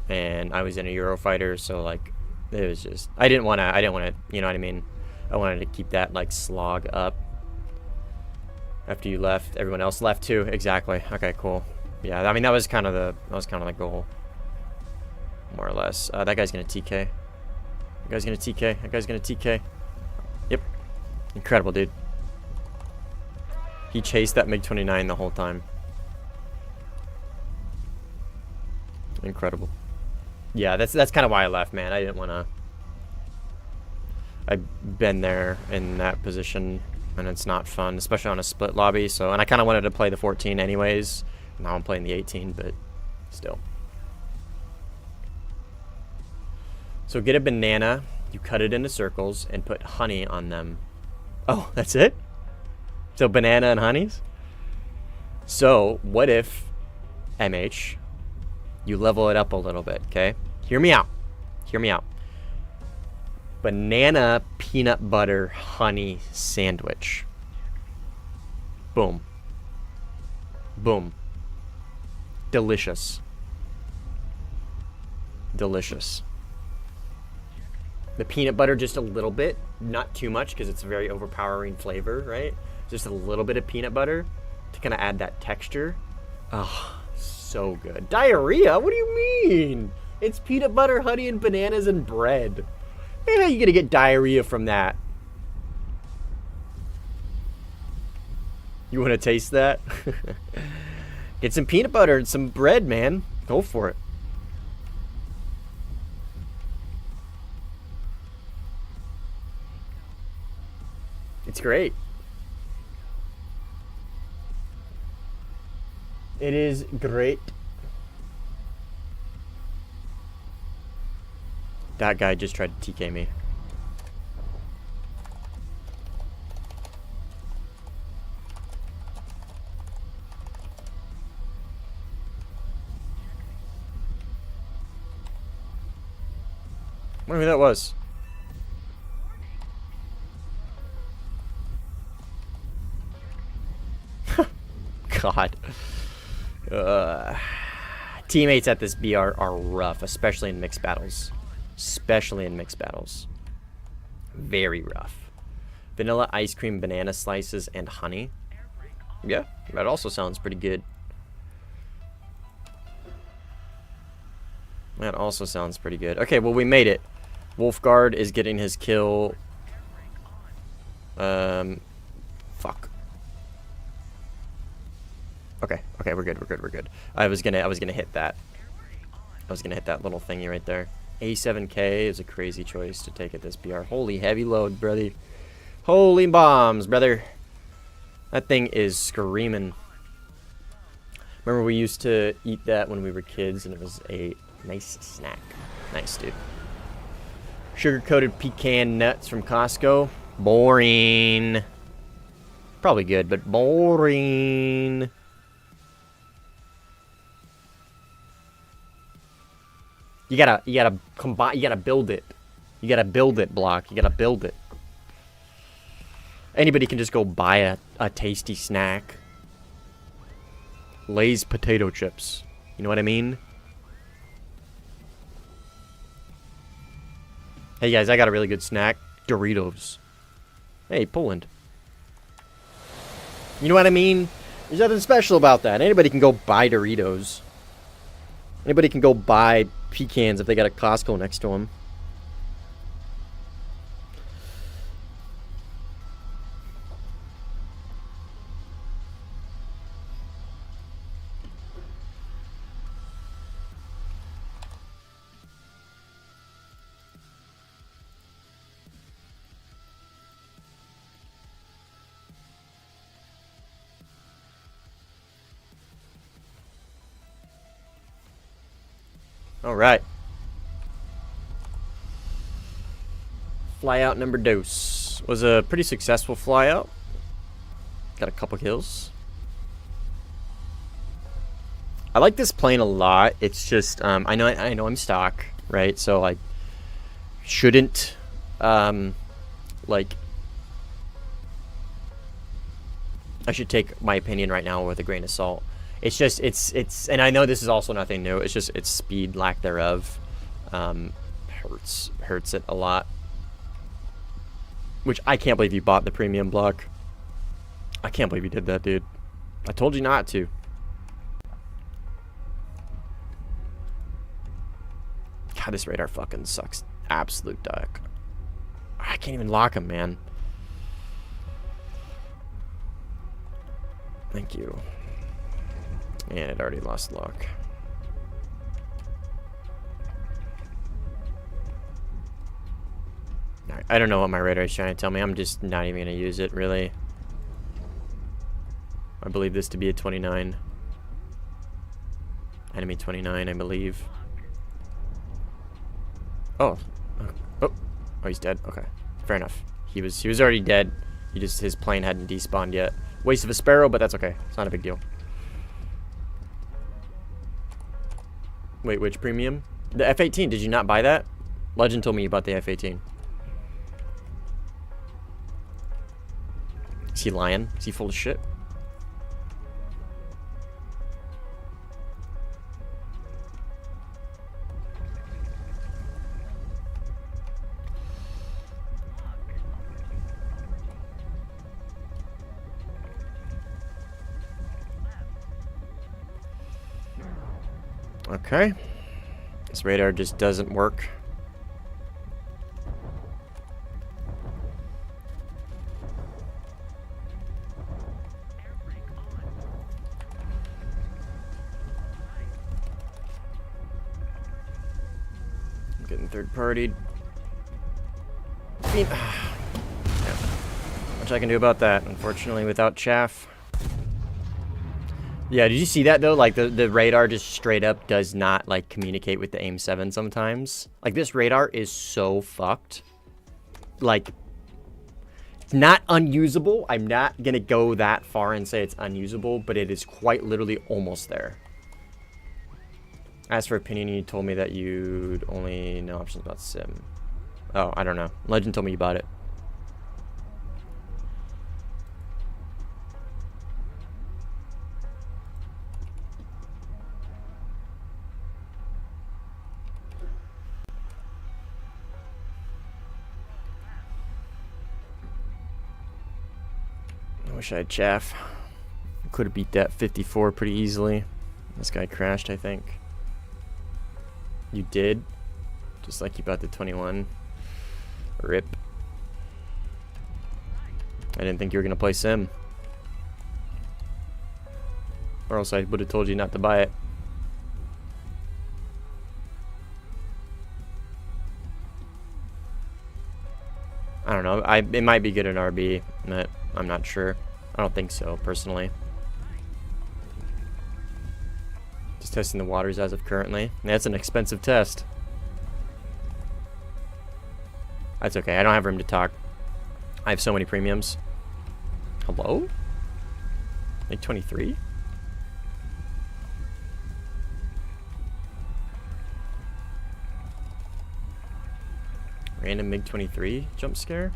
and I was in a Eurofighter, so like it was just I didn't want to, you know what I mean? I wanted to keep that like slog up. After you left, everyone else left too. Exactly. Okay, cool. Yeah, I mean that was kind of the goal. More or less. That guy's going to TK. That guy's gonna TK. That guy's gonna TK. Yep. Incredible, dude. He chased that MiG-29 the whole time. Incredible. Yeah, that's kind of why I left, man. I didn't want to... I've been there in that position, and it's not fun, especially on a split lobby. So, and I kind of wanted to play the 14 anyways. Now I'm playing the 18, but still. So get a banana, you cut it into circles, and put honey on them. Oh, that's it? So banana and honeys? So what if, MH, you level it up a little bit, okay? Hear me out. Hear me out. Banana peanut butter honey sandwich. Boom. Boom. Delicious. Delicious. The peanut butter just a little bit, not too much because it's a very overpowering flavor, right? Just a little bit of peanut butter to kind of add that texture. Oh, so good. Diarrhea? What do you mean? It's peanut butter, honey, and bananas and bread. Ain't how you gonna get diarrhea from that? You wanna taste that? Get some peanut butter and some bread, man. Go for it. It's great. It is great. That guy just tried to TK me. I wonder who that was. God. Teammates at this BR are rough, especially in mixed battles. Especially in mixed battles. Very rough. Vanilla ice cream, banana slices, and honey. Yeah, that also sounds pretty good. That also sounds pretty good. Okay, well, we made it. Wolfguard is getting his kill. Fuck. Okay, we're good. I was gonna hit that. I was gonna hit that little thingy right there. A7K is a crazy choice to take at this BR. Holy heavy load, brother. Holy bombs, brother. That thing is screaming. Remember we used to eat that when we were kids, and it was a nice snack. Nice, dude. Sugar-coated pecan nuts from Costco. Boring. Probably good, but boring. You gotta combine. You gotta build it. You gotta build it, Block. You gotta build it. Anybody can just go buy a tasty snack. Lay's potato chips. You know what I mean? Hey guys, I got a really good snack. Doritos. Hey, Poland. You know what I mean? There's nothing special about that. Anybody can go buy Doritos. Anybody can go buy pecans if they got a Costco next to them. All right. Flyout number dose was a pretty successful flyout. Got a couple kills. I like this plane a lot. It's just I know I'm stock, right? So I shouldn't like I should take my opinion right now with a grain of salt. It's just it's and I know this is also nothing new. It's just its speed, lack thereof, hurts it a lot. Which I can't believe you bought the premium block. I can't believe you did that, dude. I told you not to. God, this radar fucking sucks Absolute duck. I can't even lock him, man. Thank you. And it already lost lock. Alright, I don't know what my radar is trying to tell me. I'm just not even going to use it, really. I believe this to be a 29. Enemy 29, I believe. Oh. Oh, he's dead. Okay. Fair enough. He was already dead. His plane hadn't despawned yet. Waste of a sparrow, but that's okay. It's not a big deal. Wait, which premium? The F-18. Did you not buy that? Legend told me you bought the F-18. Is he lying? Is he full of shit? Okay. This radar just doesn't work. I'm getting third-partied. Yeah. Much I can do about that, unfortunately, without chaff. Yeah, did you see that though? Like the radar just straight up does not like communicate with the AIM-7 sometimes. Like this radar is so fucked. Like it's not unusable. I'm not gonna go that far and say it's unusable, but it is quite literally almost there. As for opinion, you told me that you'd only know options about sim. Oh, I don't know. Legend told me you bought it. I wish I had chaff. Could have beat that 54 pretty easily. This guy crashed, I think. You did? Just like you bought the 21. Rip. I didn't think you were going to play sim. Or else I would have told you not to buy it. I don't know. It might be good in RB, but I'm not sure. I don't think so, personally. Just testing the waters as of currently. That's an expensive test. That's okay. I don't have room to talk. I have so many premiums. Hello? Like 23? Random MiG-23 jump scare?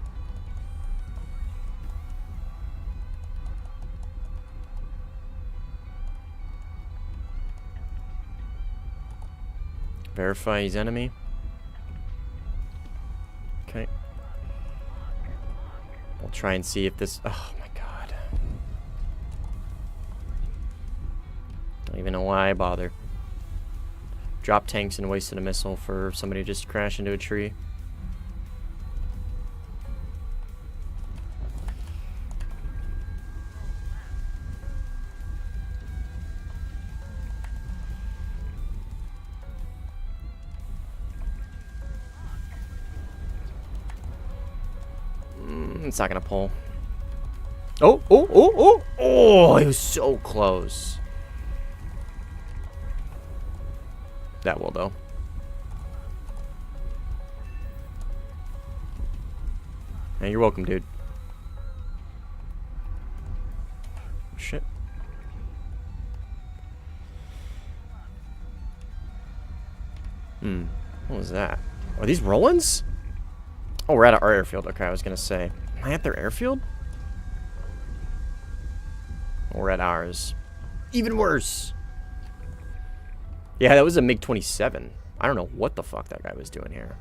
Verify he's enemy. Okay. We'll try and see if this... Oh my god. Don't even know why I bother. Dropped tanks and wasted a missile for somebody to just crash into a tree. It's not gonna pull. Oh, oh, oh, oh, oh, it was so close. That will, though. Hey, you're welcome, dude. Shit. What was that? Are these Rollins? Oh, we're at our airfield. Okay, I was gonna say. Am I at their airfield? We're at ours. Even worse. Yeah, that was a MiG-27. I don't know what the fuck that guy was doing here.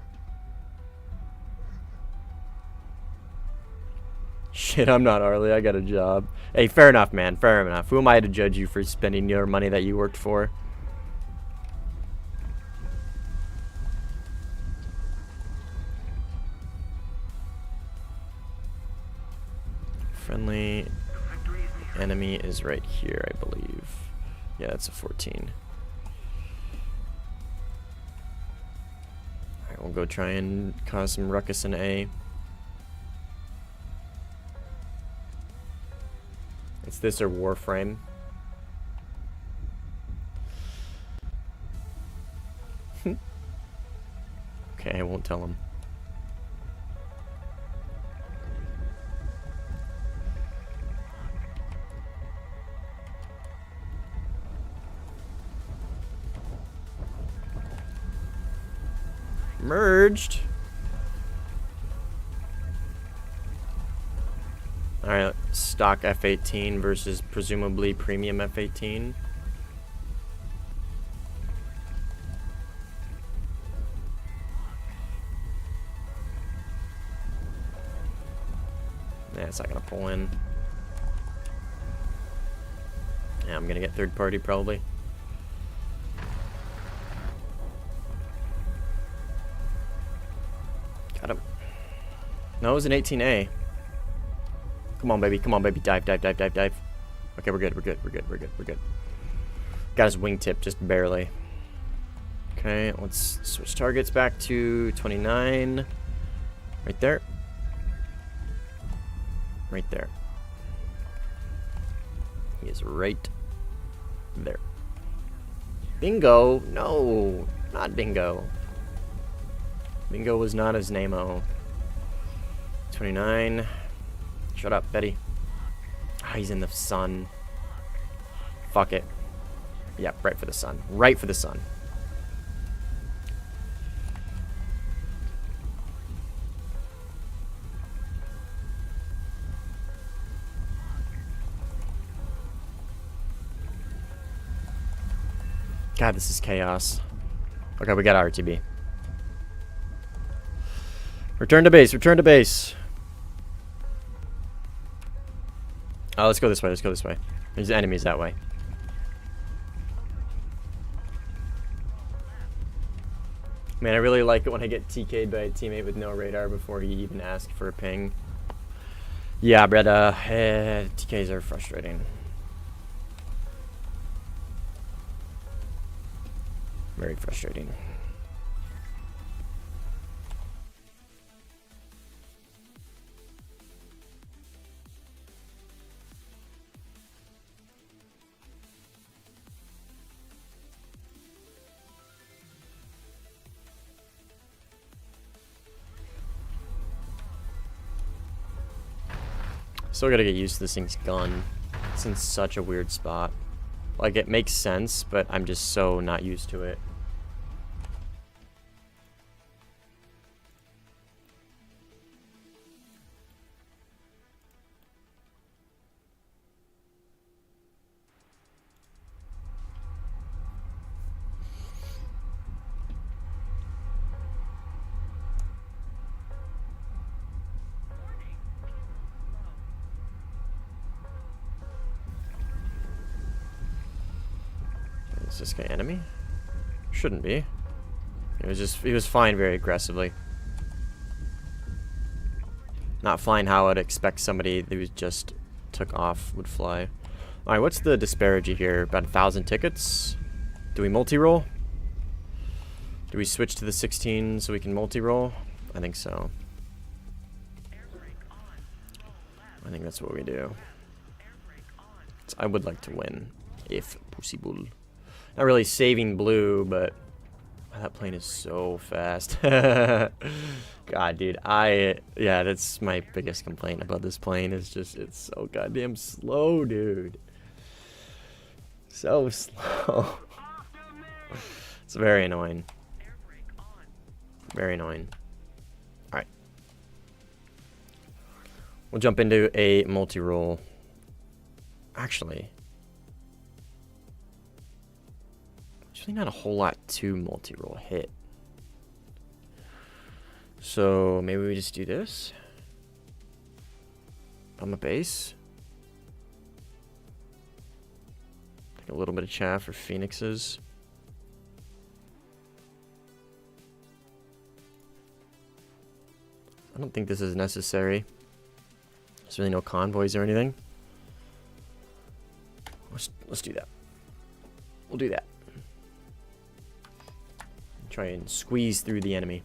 Shit, I'm not Arlie. I got a job. Hey, fair enough, man. Fair enough. Who am I to judge you for spending your money that you worked for? Friendly enemy is right here, I believe. Yeah, that's a 14. Alright, we'll go try and cause some ruckus in A. It's this or Warframe. Okay, I won't tell him. Merged. Alright, stock F18 versus presumably premium F18. Yeah, it's not gonna pull in. Yeah, I'm gonna get third party probably. Got him. No, it was an 18A. Come on, baby. Come on, baby. Dive, dive, dive, dive, dive. Okay, we're good. We're good. We're good. We're good. We're good. Got his wingtip just barely. Okay, let's switch targets back to 29. Right there. Right there. He is right there. Bingo! No, not Bingo. Bingo was not his name-o. 29. Shut up, Betty. Ah, he's in the sun. Fuck it. Yep, right for the sun. Right for the sun. God, this is chaos. Okay, we got RTB. Return to base, return to base. Oh, let's go this way, let's go this way. There's enemies that way. Man, I really like it when I get TK'd by a teammate with no radar before he even asked for a ping. Yeah, Brett, TKs are frustrating. Very frustrating. Still gotta get used to this thing's gun. It's in such a weird spot. Like, it makes sense, but I'm just so not used to it. Is this guy enemy? Shouldn't be. He was flying very aggressively. Not flying how I'd expect somebody who just took off would fly. Alright, what's the disparity here? About 1,000 tickets? Do we multi-roll? Do we switch to the 16 so we can multi-roll? I think so. I think that's what we do. I would like to win, if possible. Not really saving blue, but that plane is so fast. God, dude, yeah, that's my biggest complaint about this plane is just it's so goddamn slow, dude. So slow. It's very annoying. Very annoying. Alright. We'll jump into a multi-roll. Actually, actually not a whole lot to multi-roll hit. So maybe we just do this. On a base. Take a little bit of chaff for phoenixes. I don't think this is necessary. There's really no convoys or anything. Let's do that. We'll do that. Try and squeeze through the enemy.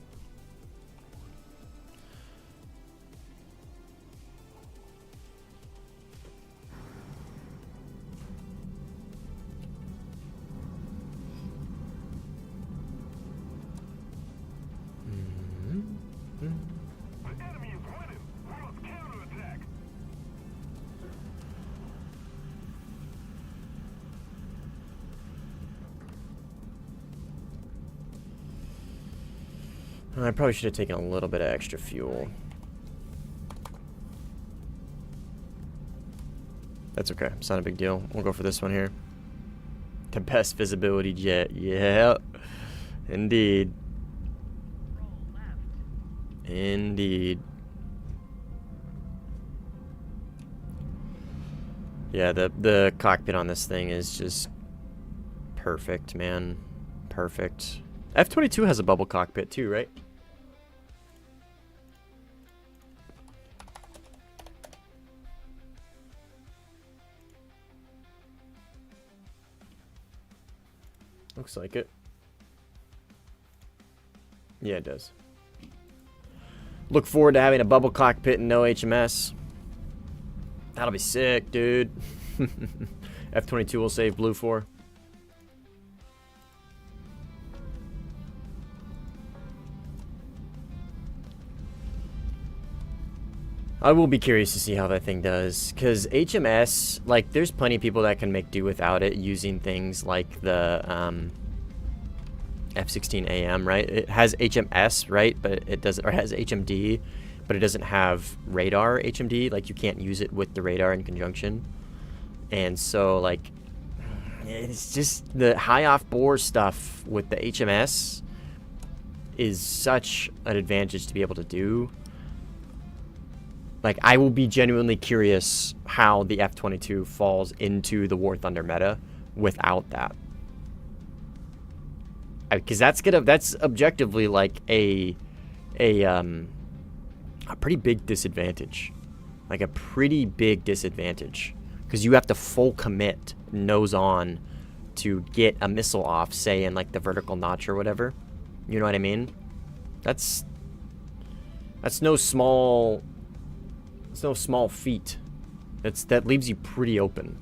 I probably should have taken a little bit of extra fuel. That's okay. It's not a big deal. We'll go for this one here. The best visibility jet. Yeah. Indeed. Indeed. Yeah, the cockpit on this thing is just perfect, man. Perfect. F-22 has a bubble cockpit too, right? Looks like it. Yeah, it does. Look forward to having a bubble cockpit and no HMS. That'll be sick, dude. F-22 will save Blue 4. I will be curious to see how that thing does, because HMS, like, there's plenty of people that can make do without it using things like the F-16AM, right? It has HMS, right? But it doesn't, or it has HMD, but it doesn't have radar HMD. Like, you can't use it with the radar in conjunction. And so, like, it's just the high off-bore stuff with the HMS is such an advantage to be able to do. Like, I will be genuinely curious how the F-22 falls into the Warthunder meta without that. Because that's objectively like a pretty big disadvantage. Like a pretty big disadvantage. Because you have to full commit nose on to get a missile off, say in like the vertical notch or whatever. You know what I mean? That's no small... It's no small feat. That leaves you pretty open,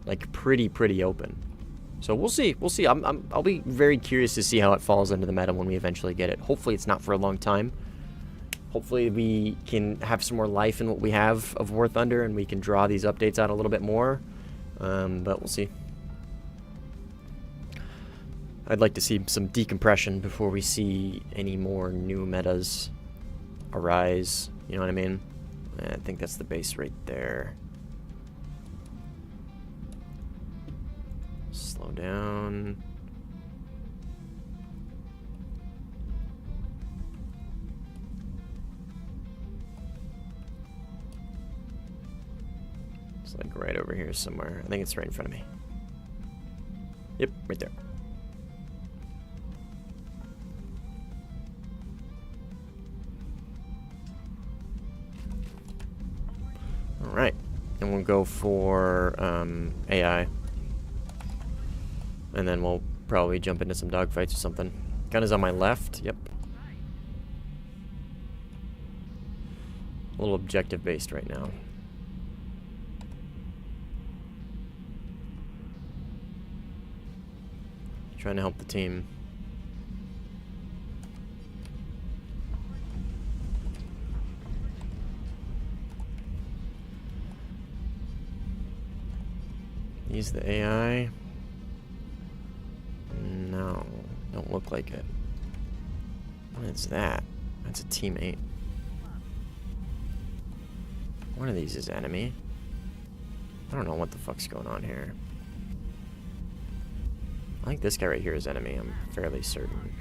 like pretty open. So we'll see. We'll see. I'll be very curious to see how it falls into the meta when we eventually get it. Hopefully it's not for a long time. Hopefully we can have some more life in what we have of War Thunder and we can draw these updates out a little bit more. But we'll see. I'd like to see some decompression before we see any more new metas arise. You know what I mean? I think that's the base right there. Slow down. It's like right over here somewhere. I think it's right in front of me. Yep, right there. Alright, and we'll go for AI. And then we'll probably jump into some dogfights or something. Gun is on my left, yep. A little objective based right now. Trying to help the team. Use the AI. No, don't look like it. What is that? That's a teammate. One of these is enemy. I don't know what the fuck's going on here. I think this guy right here is enemy, I'm fairly certain.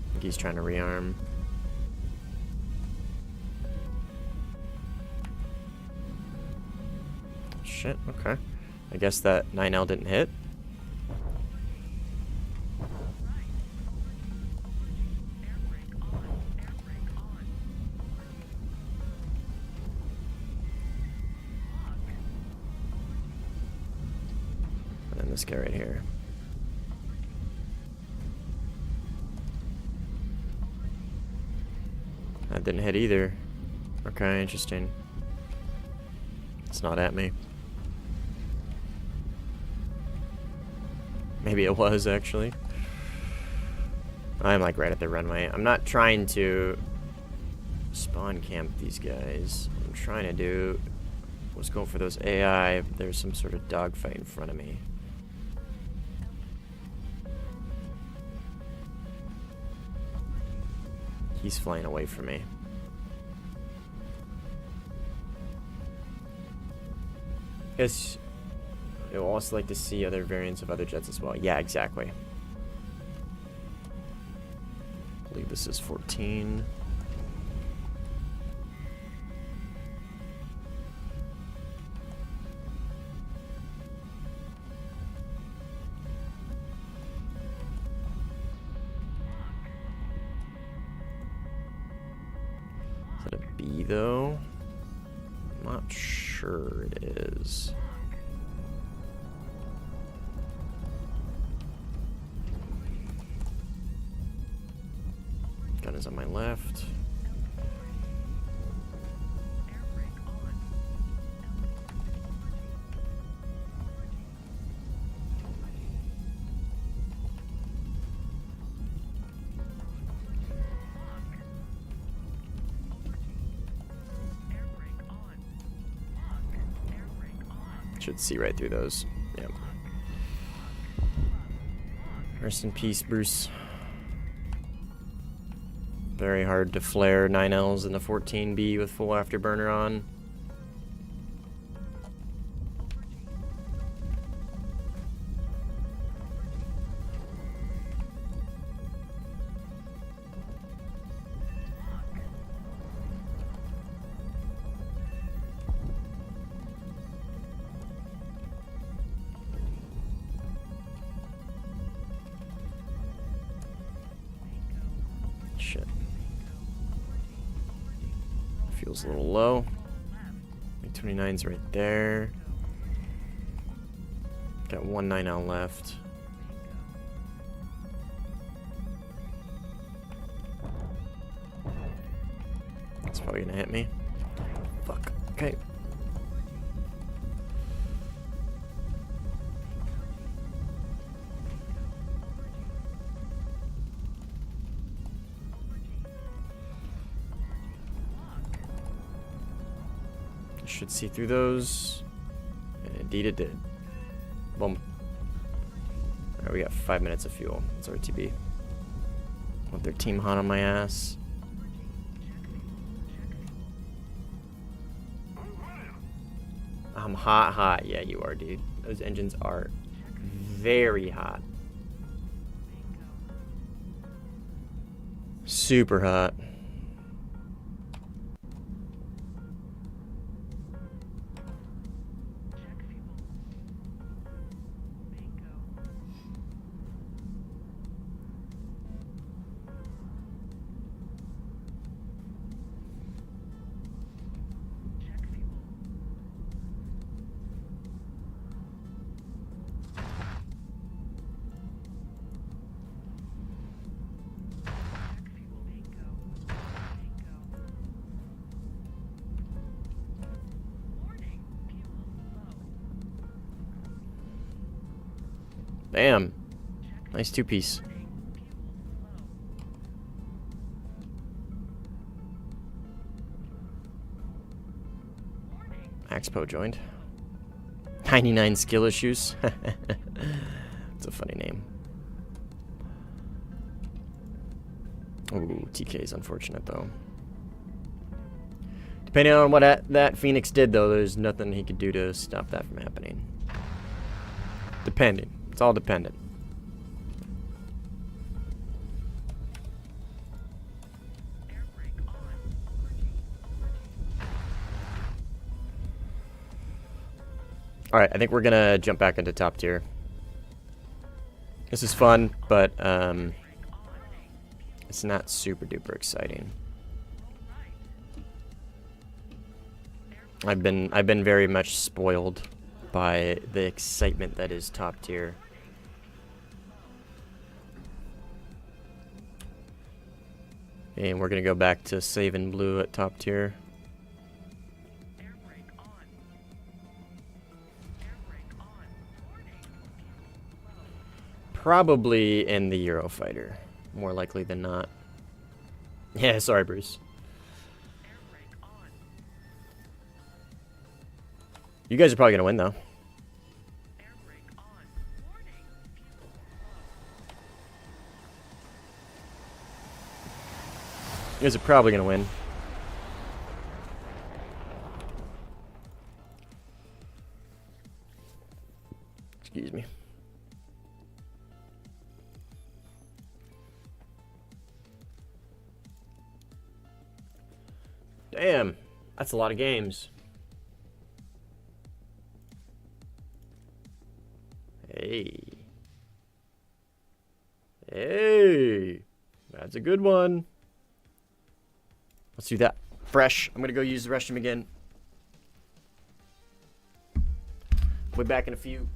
I think he's trying to rearm. Shit, okay. I guess that 9L didn't hit. this guy right here. That didn't hit either. Okay, interesting. It's not at me. Maybe it was, actually. I'm like right at the runway. I'm not trying to spawn camp these guys. What I'm trying to do was go for those AI. There's some sort of dogfight in front of me. He's flying away from me. Guess you'll also like to see other variants of other jets as well. Yeah, exactly. I believe this is 14. Is that a B though? I'm not sure it is. Gun is on my left. Should see right through those. Yeah. Rest in peace, Bruce. Very hard to flare 9Ls in the 14B with full afterburner on. Shit. Feels a little low. 29's right there. Got one 9L left. It's probably gonna hit me. Fuck. Okay. Should see through those. And indeed it did. Boom. Alright, we got 5 minutes of fuel. It's RTB. Want their team hot on my ass. I'm hot. Yeah, you are, dude. Those engines are very hot. Super hot. Bam. Nice two-piece. Expo joined. 99 skill issues. It's a funny name. Ooh, TK is unfortunate though. Depending on what that Phoenix did though, there's nothing he could do to stop that from happening. Depending. It's all dependent. Alright, I think we're gonna jump back into top tier. This is fun, but it's not super duper exciting. I've been very much spoiled by the excitement that is top tier. And we're going to go back to saving blue at top tier. Probably in the Eurofighter, more likely than not. Yeah, sorry, Bruce. You guys are probably gonna win, though. You guys are probably gonna win. Excuse me. Damn, that's a lot of games. Hey. Hey. That's a good one. Let's do that. Fresh. I'm gonna go use the restroom again. We'll be back in a few.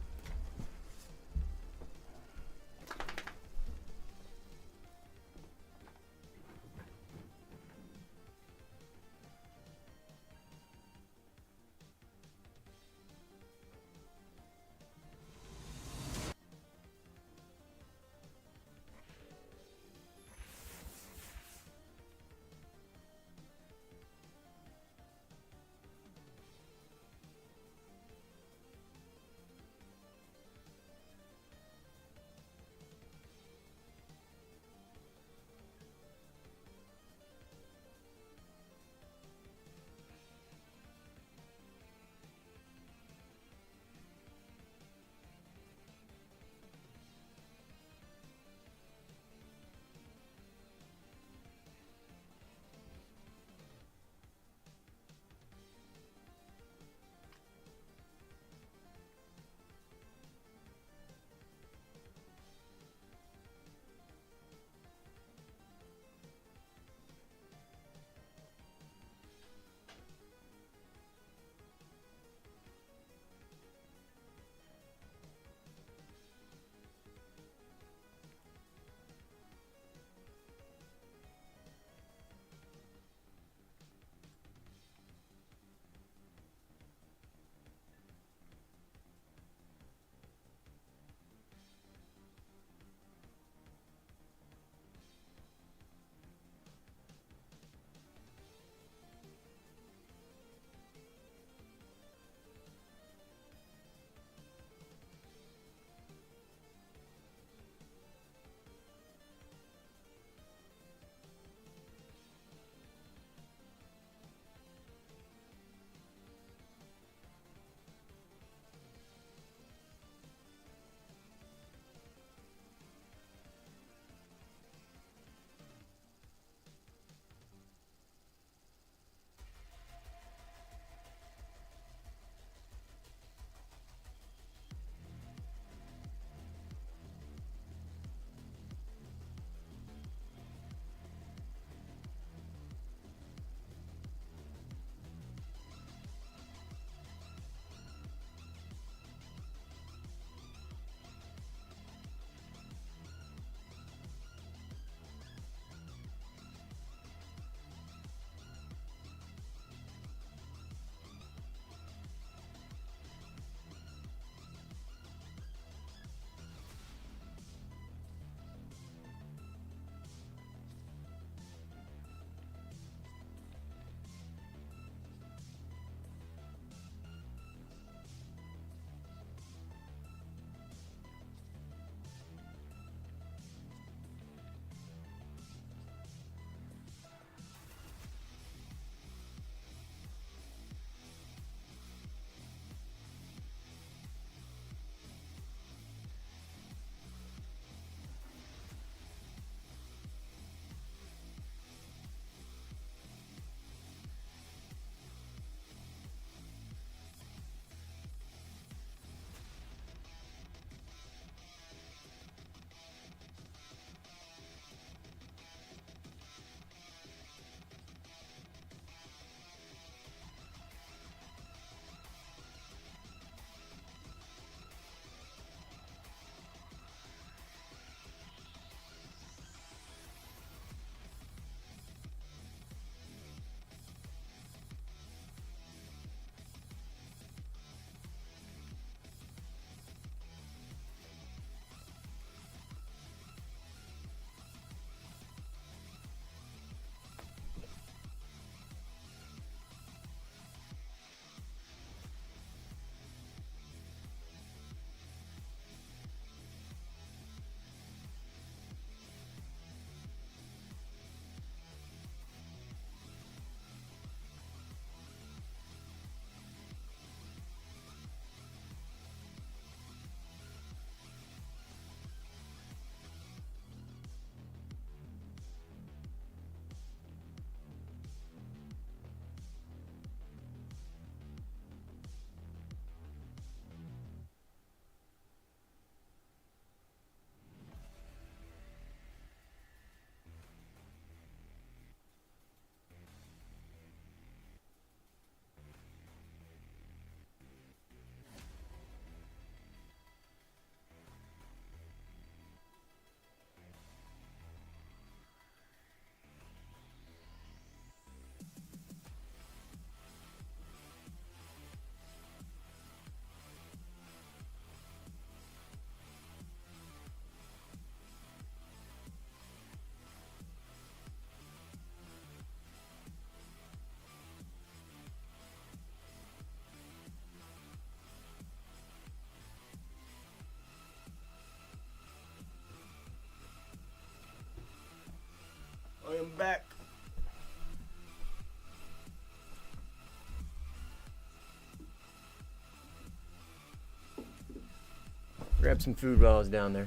Grab some food while I was down there.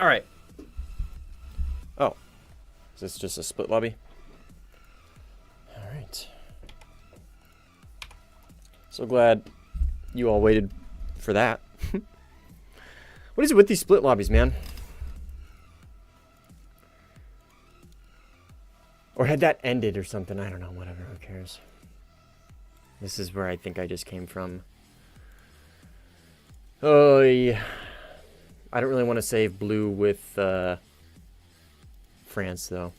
Alright. Oh. Is this just a split lobby? Alright. So glad you all waited for that. What is it with these split lobbies, man? Or had that ended or something? I don't know. Whatever. Who cares? This is where I think I just came from. Oh, yeah. I don't really want to save blue with France, though.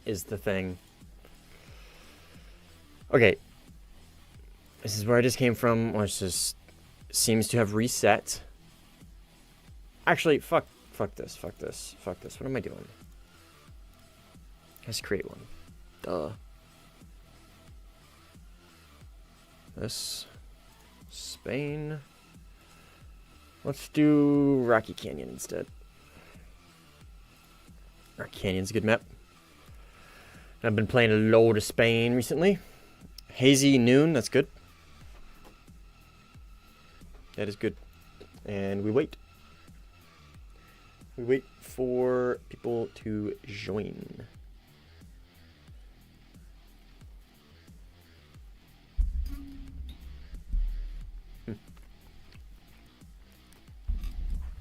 Is the thing. Okay. This is where I just came from, which just seems to have reset. Actually, fuck this. What am I doing? Let's create one. Duh. This. Spain. Let's do Rocky Canyon instead. Rocky Canyon's a good map. I've been playing a load of Spain recently. Hazy Noon, that's good. That is good. And we wait. We wait for people to join.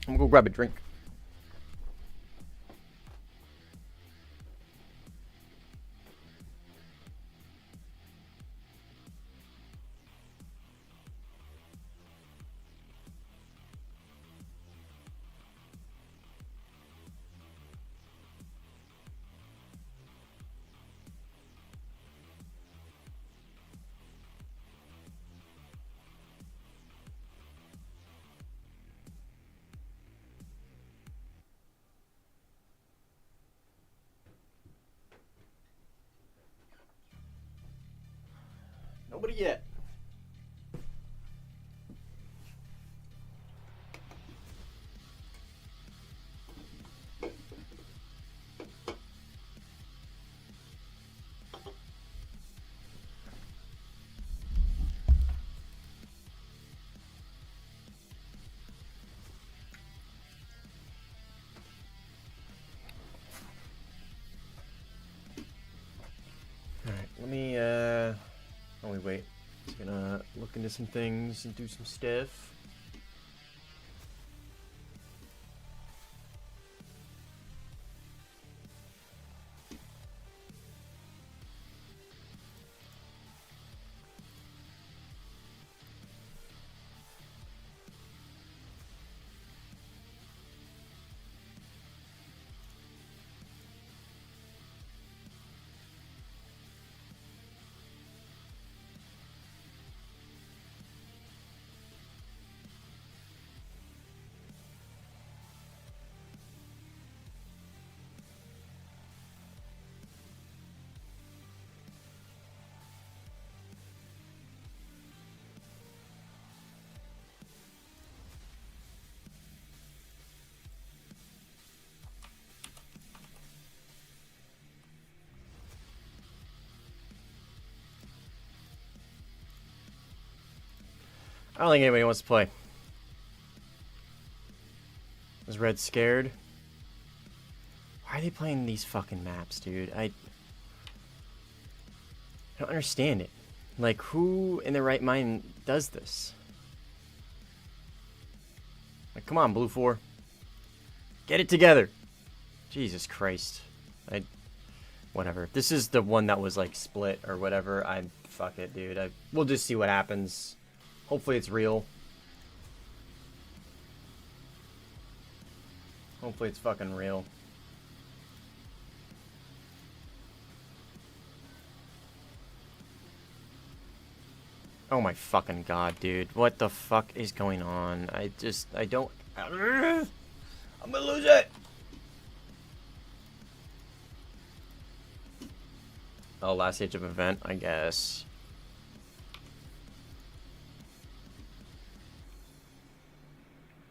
I'm gonna go grab a drink. Nobody yet. Alright, let me oh wait. Just gonna look into some things and do some stuff. I don't think anybody wants to play. Is Red scared? Why are they playing these fucking maps, dude? I don't understand it. Like, who in their right mind does this? Like, come on, Blue 4. Get it together. Jesus Christ. Whatever. If this is the one that was, like, split or whatever, fuck it, dude. We'll just see what happens. Hopefully it's real. Hopefully it's fucking real. Oh my fucking god, dude. What the fuck is going on? I don't... I'm gonna lose it! Oh, last stage of event, I guess.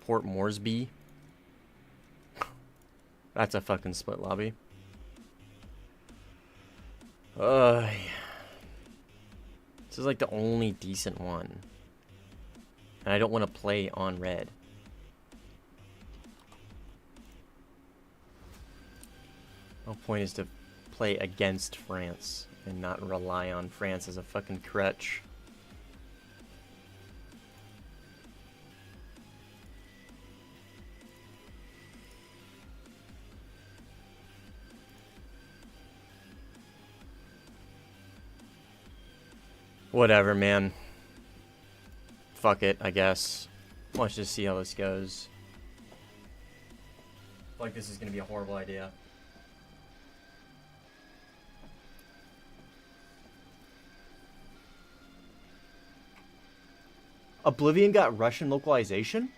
Port Moresby. That's a fucking split lobby. This is like the only decent one. And I don't want to play on red. The whole point is to play against France and not rely on France as a fucking crutch. Whatever, man. Fuck it, I guess. Let's just see how this goes. I feel like this is gonna be a horrible idea. Oblivion got Russian localization?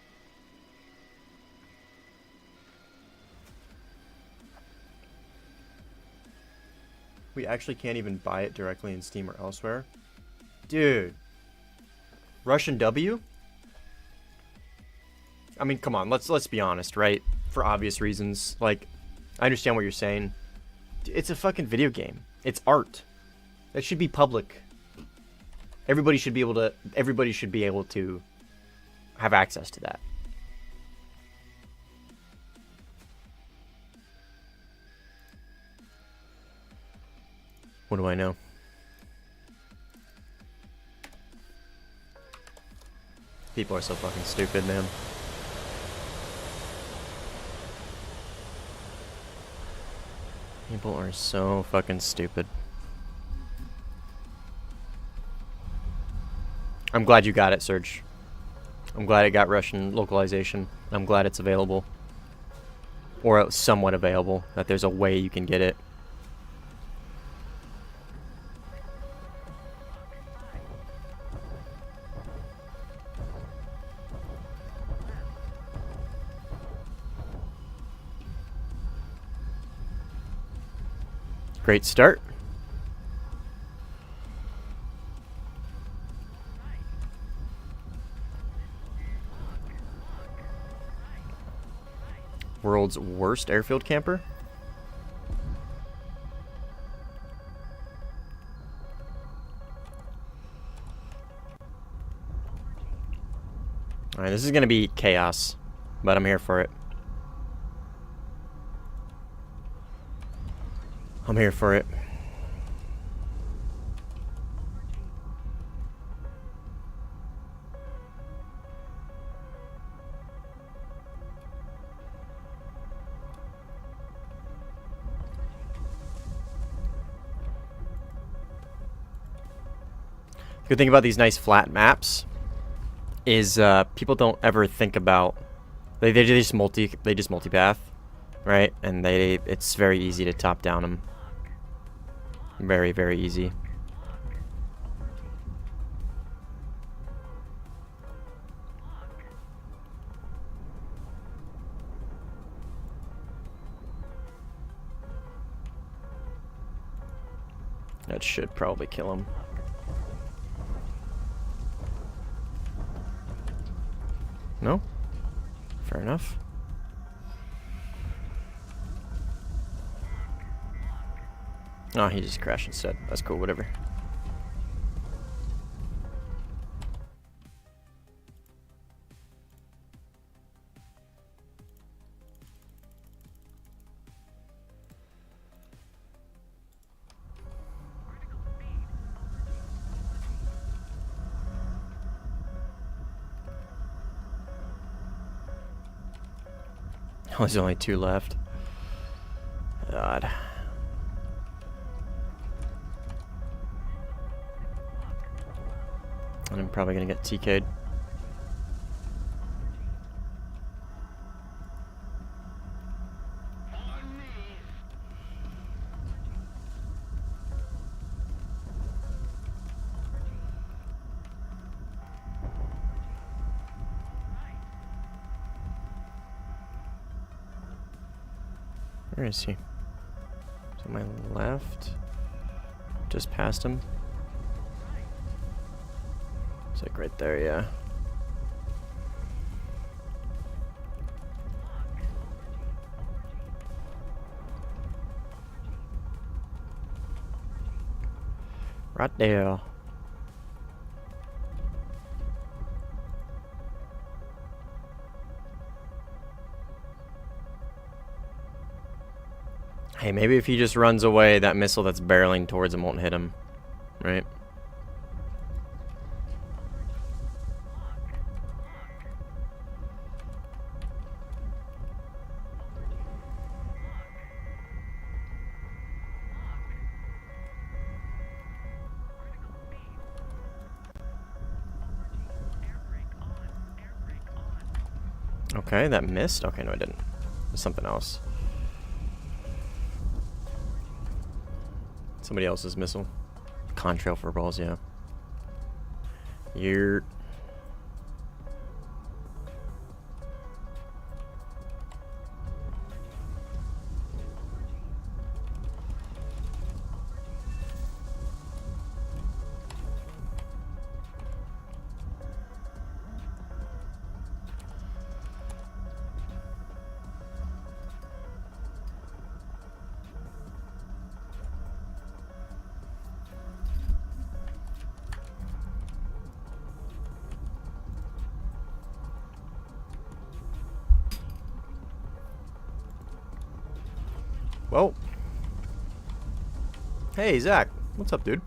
We actually can't even buy it directly in Steam or elsewhere. Dude. Russian W? I mean, come on, let's be honest, right? For obvious reasons. Like, I understand what you're saying. It's a fucking video game. It's art. That should be public. Everybody should be able to have access to that. What do I know? People are so fucking stupid, man. People are so fucking stupid. I'm glad you got it, Serge. I'm glad it got Russian localization. I'm glad it's available. Or somewhat available. That there's a way you can get it. Great start. World's worst airfield camper? Alright, this is gonna be chaos, but I'm here for it. I'm here for it. The good thing about these nice flat maps is people don't ever think about they just multipath, right? And it's very easy to top down them. Very, very easy. That should probably kill him. No? Fair enough. Oh, he just crashed instead. That's cool, whatever. Oh, there's only 2 left. God. And I'm probably gonna get TK'd. Where is he? To my left. Just past him. It's like right there, yeah. Right there. Hey, maybe if he just runs away, that missile that's barreling towards him won't hit him. Right? Okay, that missed. Okay, no, it didn't. It's something else. Somebody else's missile. Contrail for balls, yeah. You're... Well. Hey, Zach. What's up, dude?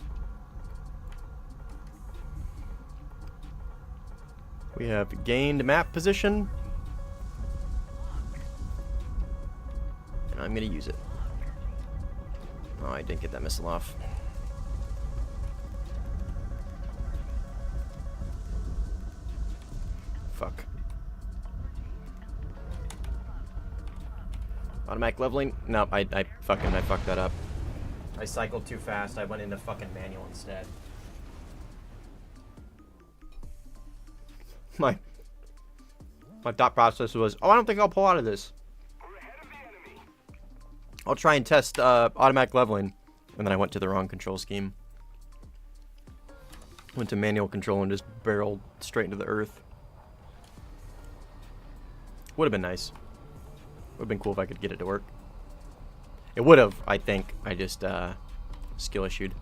We have gained map position. And I'm going to use it. Oh, I didn't get that missile off. Fuck. Automatic leveling? No, I fucked that up. I cycled too fast. I went into fucking manual instead. My thought process was, oh, I don't think I'll pull out of this. I'll try and test automatic leveling. And then I went to the wrong control scheme. Went to manual control and just barreled straight into the earth. Would have been nice. Would have been cool if I could get it to work. It would have, I think. I just skill issued.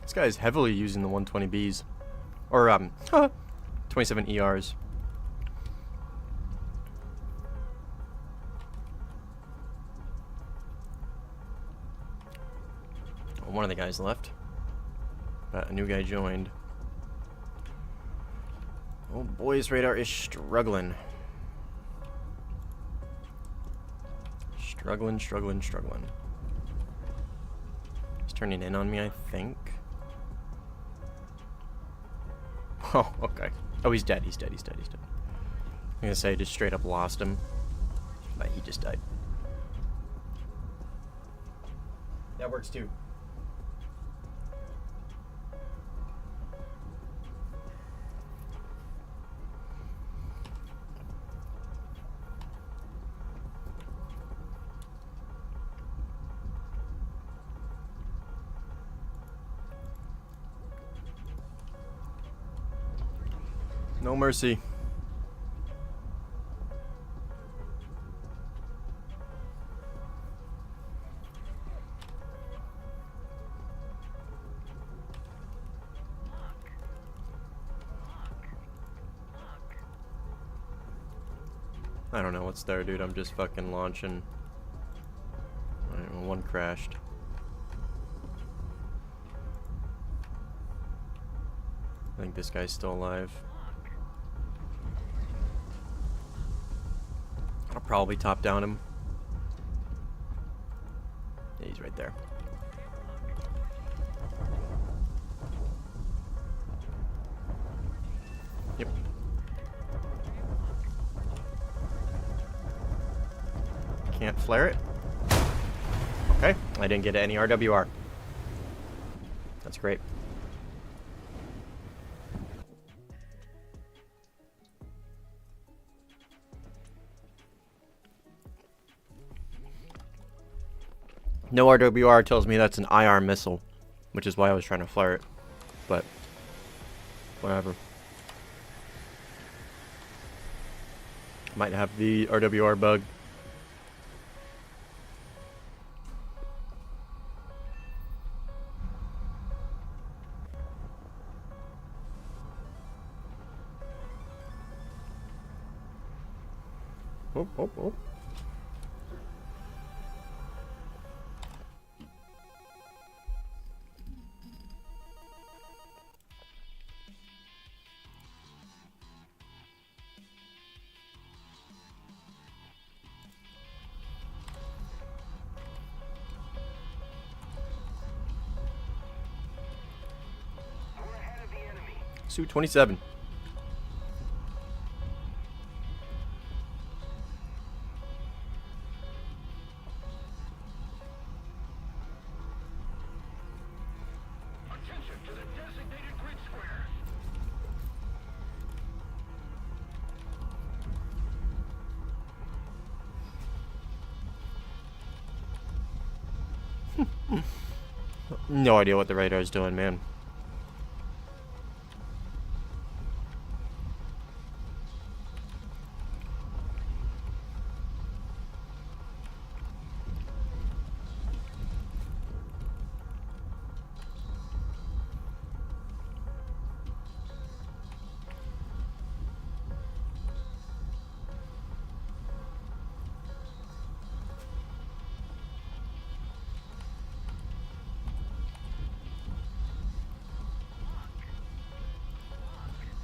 This guy is heavily using the 120Bs. Or, 27 ERs. Oh, one of the guys left. But a new guy joined. Oh, boy's radar is struggling. Struggling. He's turning in on me, I think. Oh, okay. Oh, he's dead. He's dead. I'm gonna say I just straight up lost him. But he just died. That works too. No mercy. I don't know what's there, dude. I'm just fucking launching. I don't know, one crashed. I think this guy's still alive. I'll probably top down him. Yeah, he's right there. Yep. Can't flare it. Okay, I didn't get any RWR. That's great. No RWR tells me that's an IR missile, which is why I was trying to flare it. But whatever. Might have the RWR bug. Oh, oh, oh. Suit 27. Attention to the designated grid square. No idea what the radar's doing, man.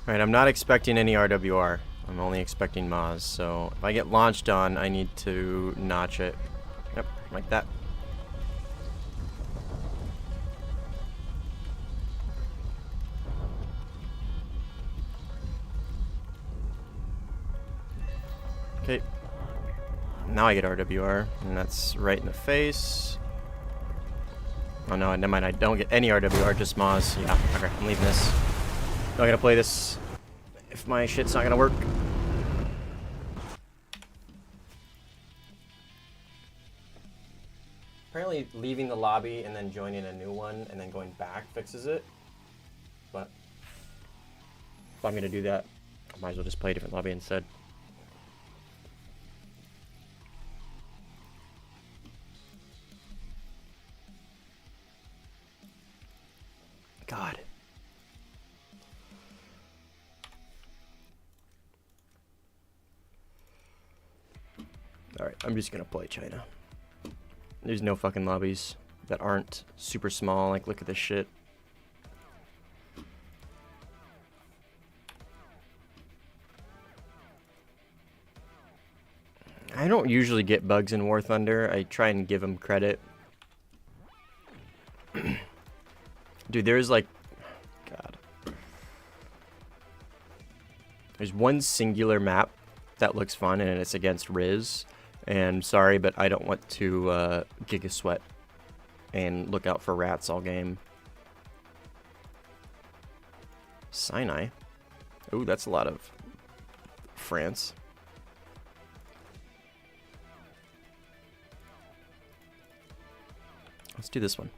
Alright, I'm not expecting any RWR. I'm only expecting Maz, so if I get launched on, I need to notch it. Yep, like that. Okay. Now I get RWR, and that's right in the face. Oh no, never mind, I don't get any RWR, just Maz. Yeah, okay, I'm leaving this. Not gonna play this if my shit's not gonna work. Apparently leaving the lobby and then joining a new one and then going back fixes it. But if I'm gonna do that, I might as well just play a different lobby instead. God. Alright, I'm just gonna play China. There's no fucking lobbies that aren't super small. Like, look at this shit. I don't usually get bugs in Warthunder. I try and give them credit. Dude, there's like... God. There's one singular map that looks fun, and it's against Riz. And sorry, but I don't want to Giga Sweat and look out for rats all game. Sinai. Ooh, that's a lot of France. Let's do this one.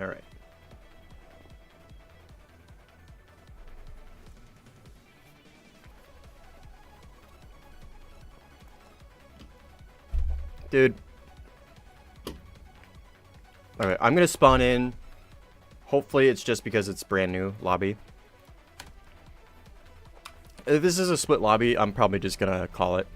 All right. Dude. Okay, I'm gonna spawn in. Hopefully it's just because it's brand new lobby. If this is a split lobby, I'm probably just gonna call it.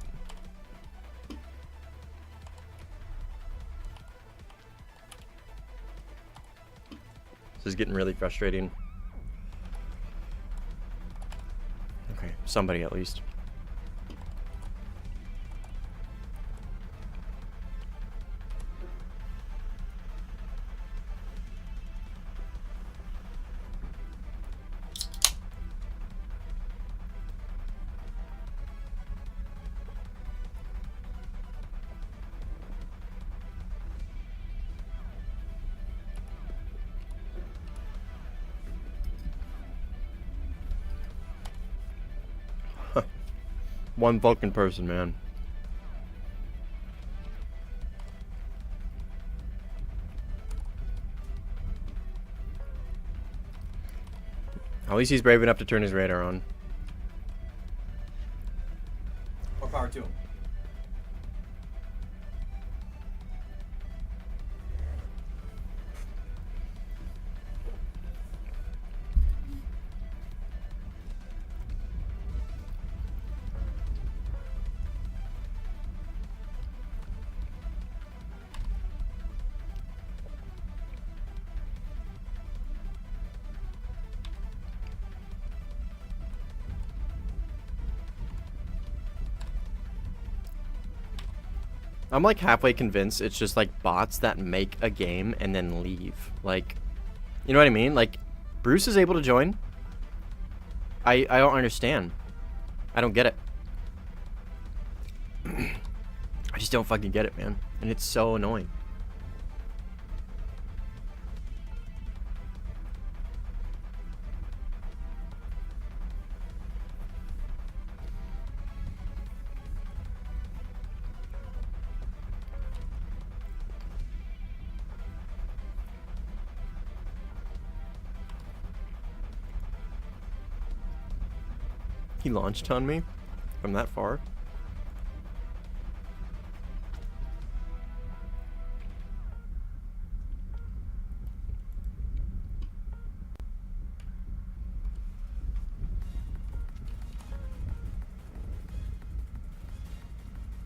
This is getting really frustrating. Okay, somebody at least. One fucking person, man. At least he's brave enough to turn his radar on. More power to him. I'm like halfway convinced it's just like bots that make a game and then leave. Like, you know what I mean? Like, Bruce is able to join. I don't understand. I don't get it. I just don't fucking get it, man. And it's so annoying. He launched on me from that far.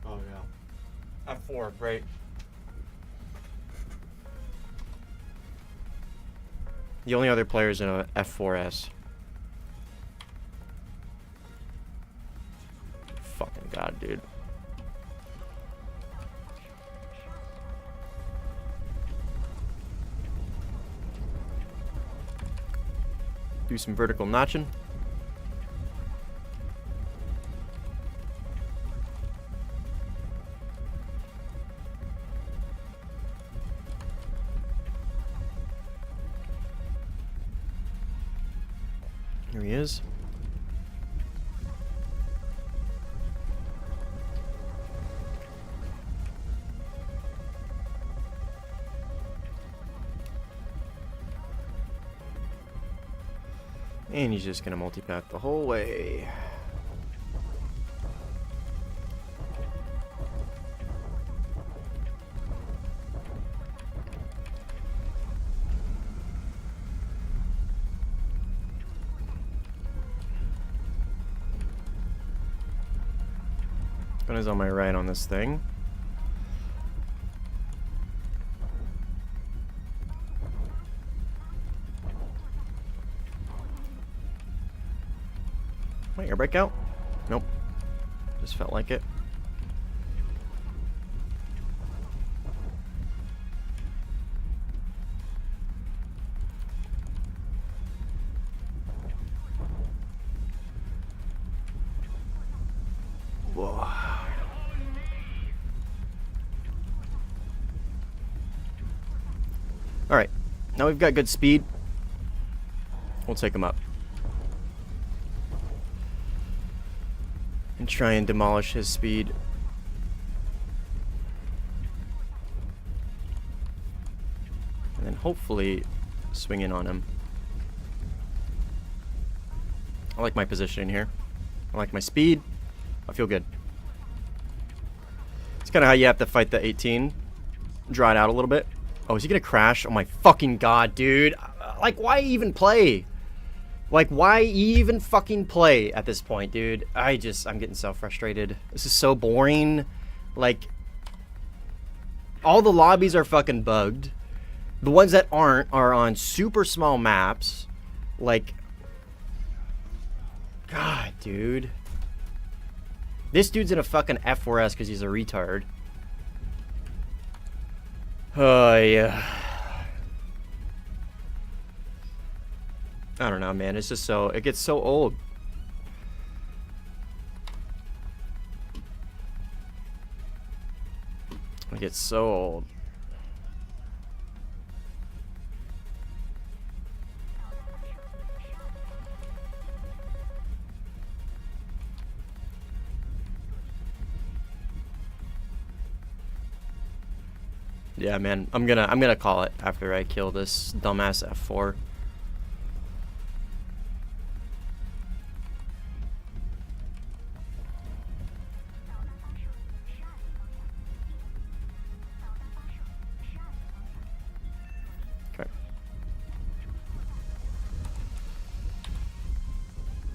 Oh yeah. F4, great. The only other player is in a F4S. Fucking god, dude. Do some vertical notching. Here he is. And he's just gonna multipath the whole way. Gun is on my right on this thing. My air brake out? Nope. Just felt like it. Whoa. Alright. Now we've got good speed. We'll take him up. And try and demolish his speed. And then hopefully swing in on him. I like my positioning here. I like my speed. I feel good. It's kind of how you have to fight the 18. Draw it out a little bit. Oh, is he gonna crash? Oh my fucking god, dude. Like, why even play? Like, why even fucking play at this point, dude? I'm getting so frustrated. This is so boring. Like, all the lobbies are fucking bugged. The ones that aren't are on super small maps. Like, God, dude. This dude's in a fucking F4S because he's a retard. Oh, yeah. I don't know, man. It's just so... It gets so old. It gets so old. Yeah, man. I'm gonna call it after I kill this dumbass F4.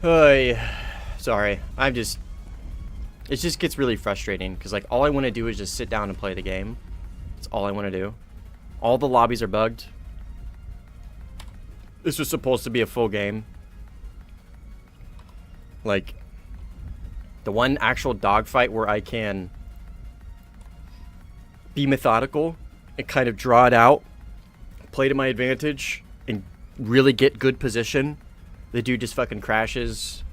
Okay. Sorry. It just gets really frustrating because like all I want to do is just sit down and play the game. That's all I want to do. All the lobbies are bugged. This was supposed to be a full game. Like the one actual dogfight where I can be methodical and kind of draw it out, play to my advantage, and really get good position. The dude just fucking crashes.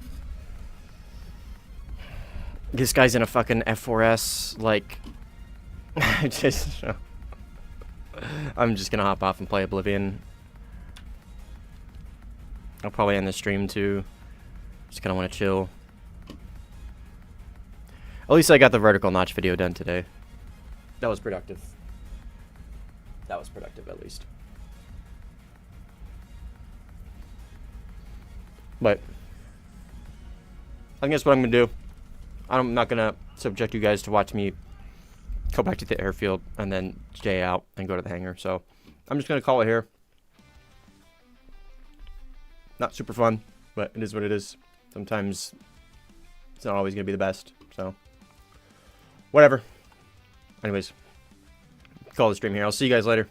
This guy's in a fucking F4S, like... I'm just gonna hop off and play Oblivion. I'll probably end the stream too. Just kinda wanna chill. At least I got the vertical notch video done today. That was productive. That was productive, at least. But I think that's what I'm gonna do. I'm not gonna subject you guys to watch me go back to the airfield and then stay out and go to the hangar. So I'm just gonna call it here. Not super fun, but it is what it is. Sometimes it's not always gonna be the best. So whatever. Anyways, call the stream here. I'll see you guys later.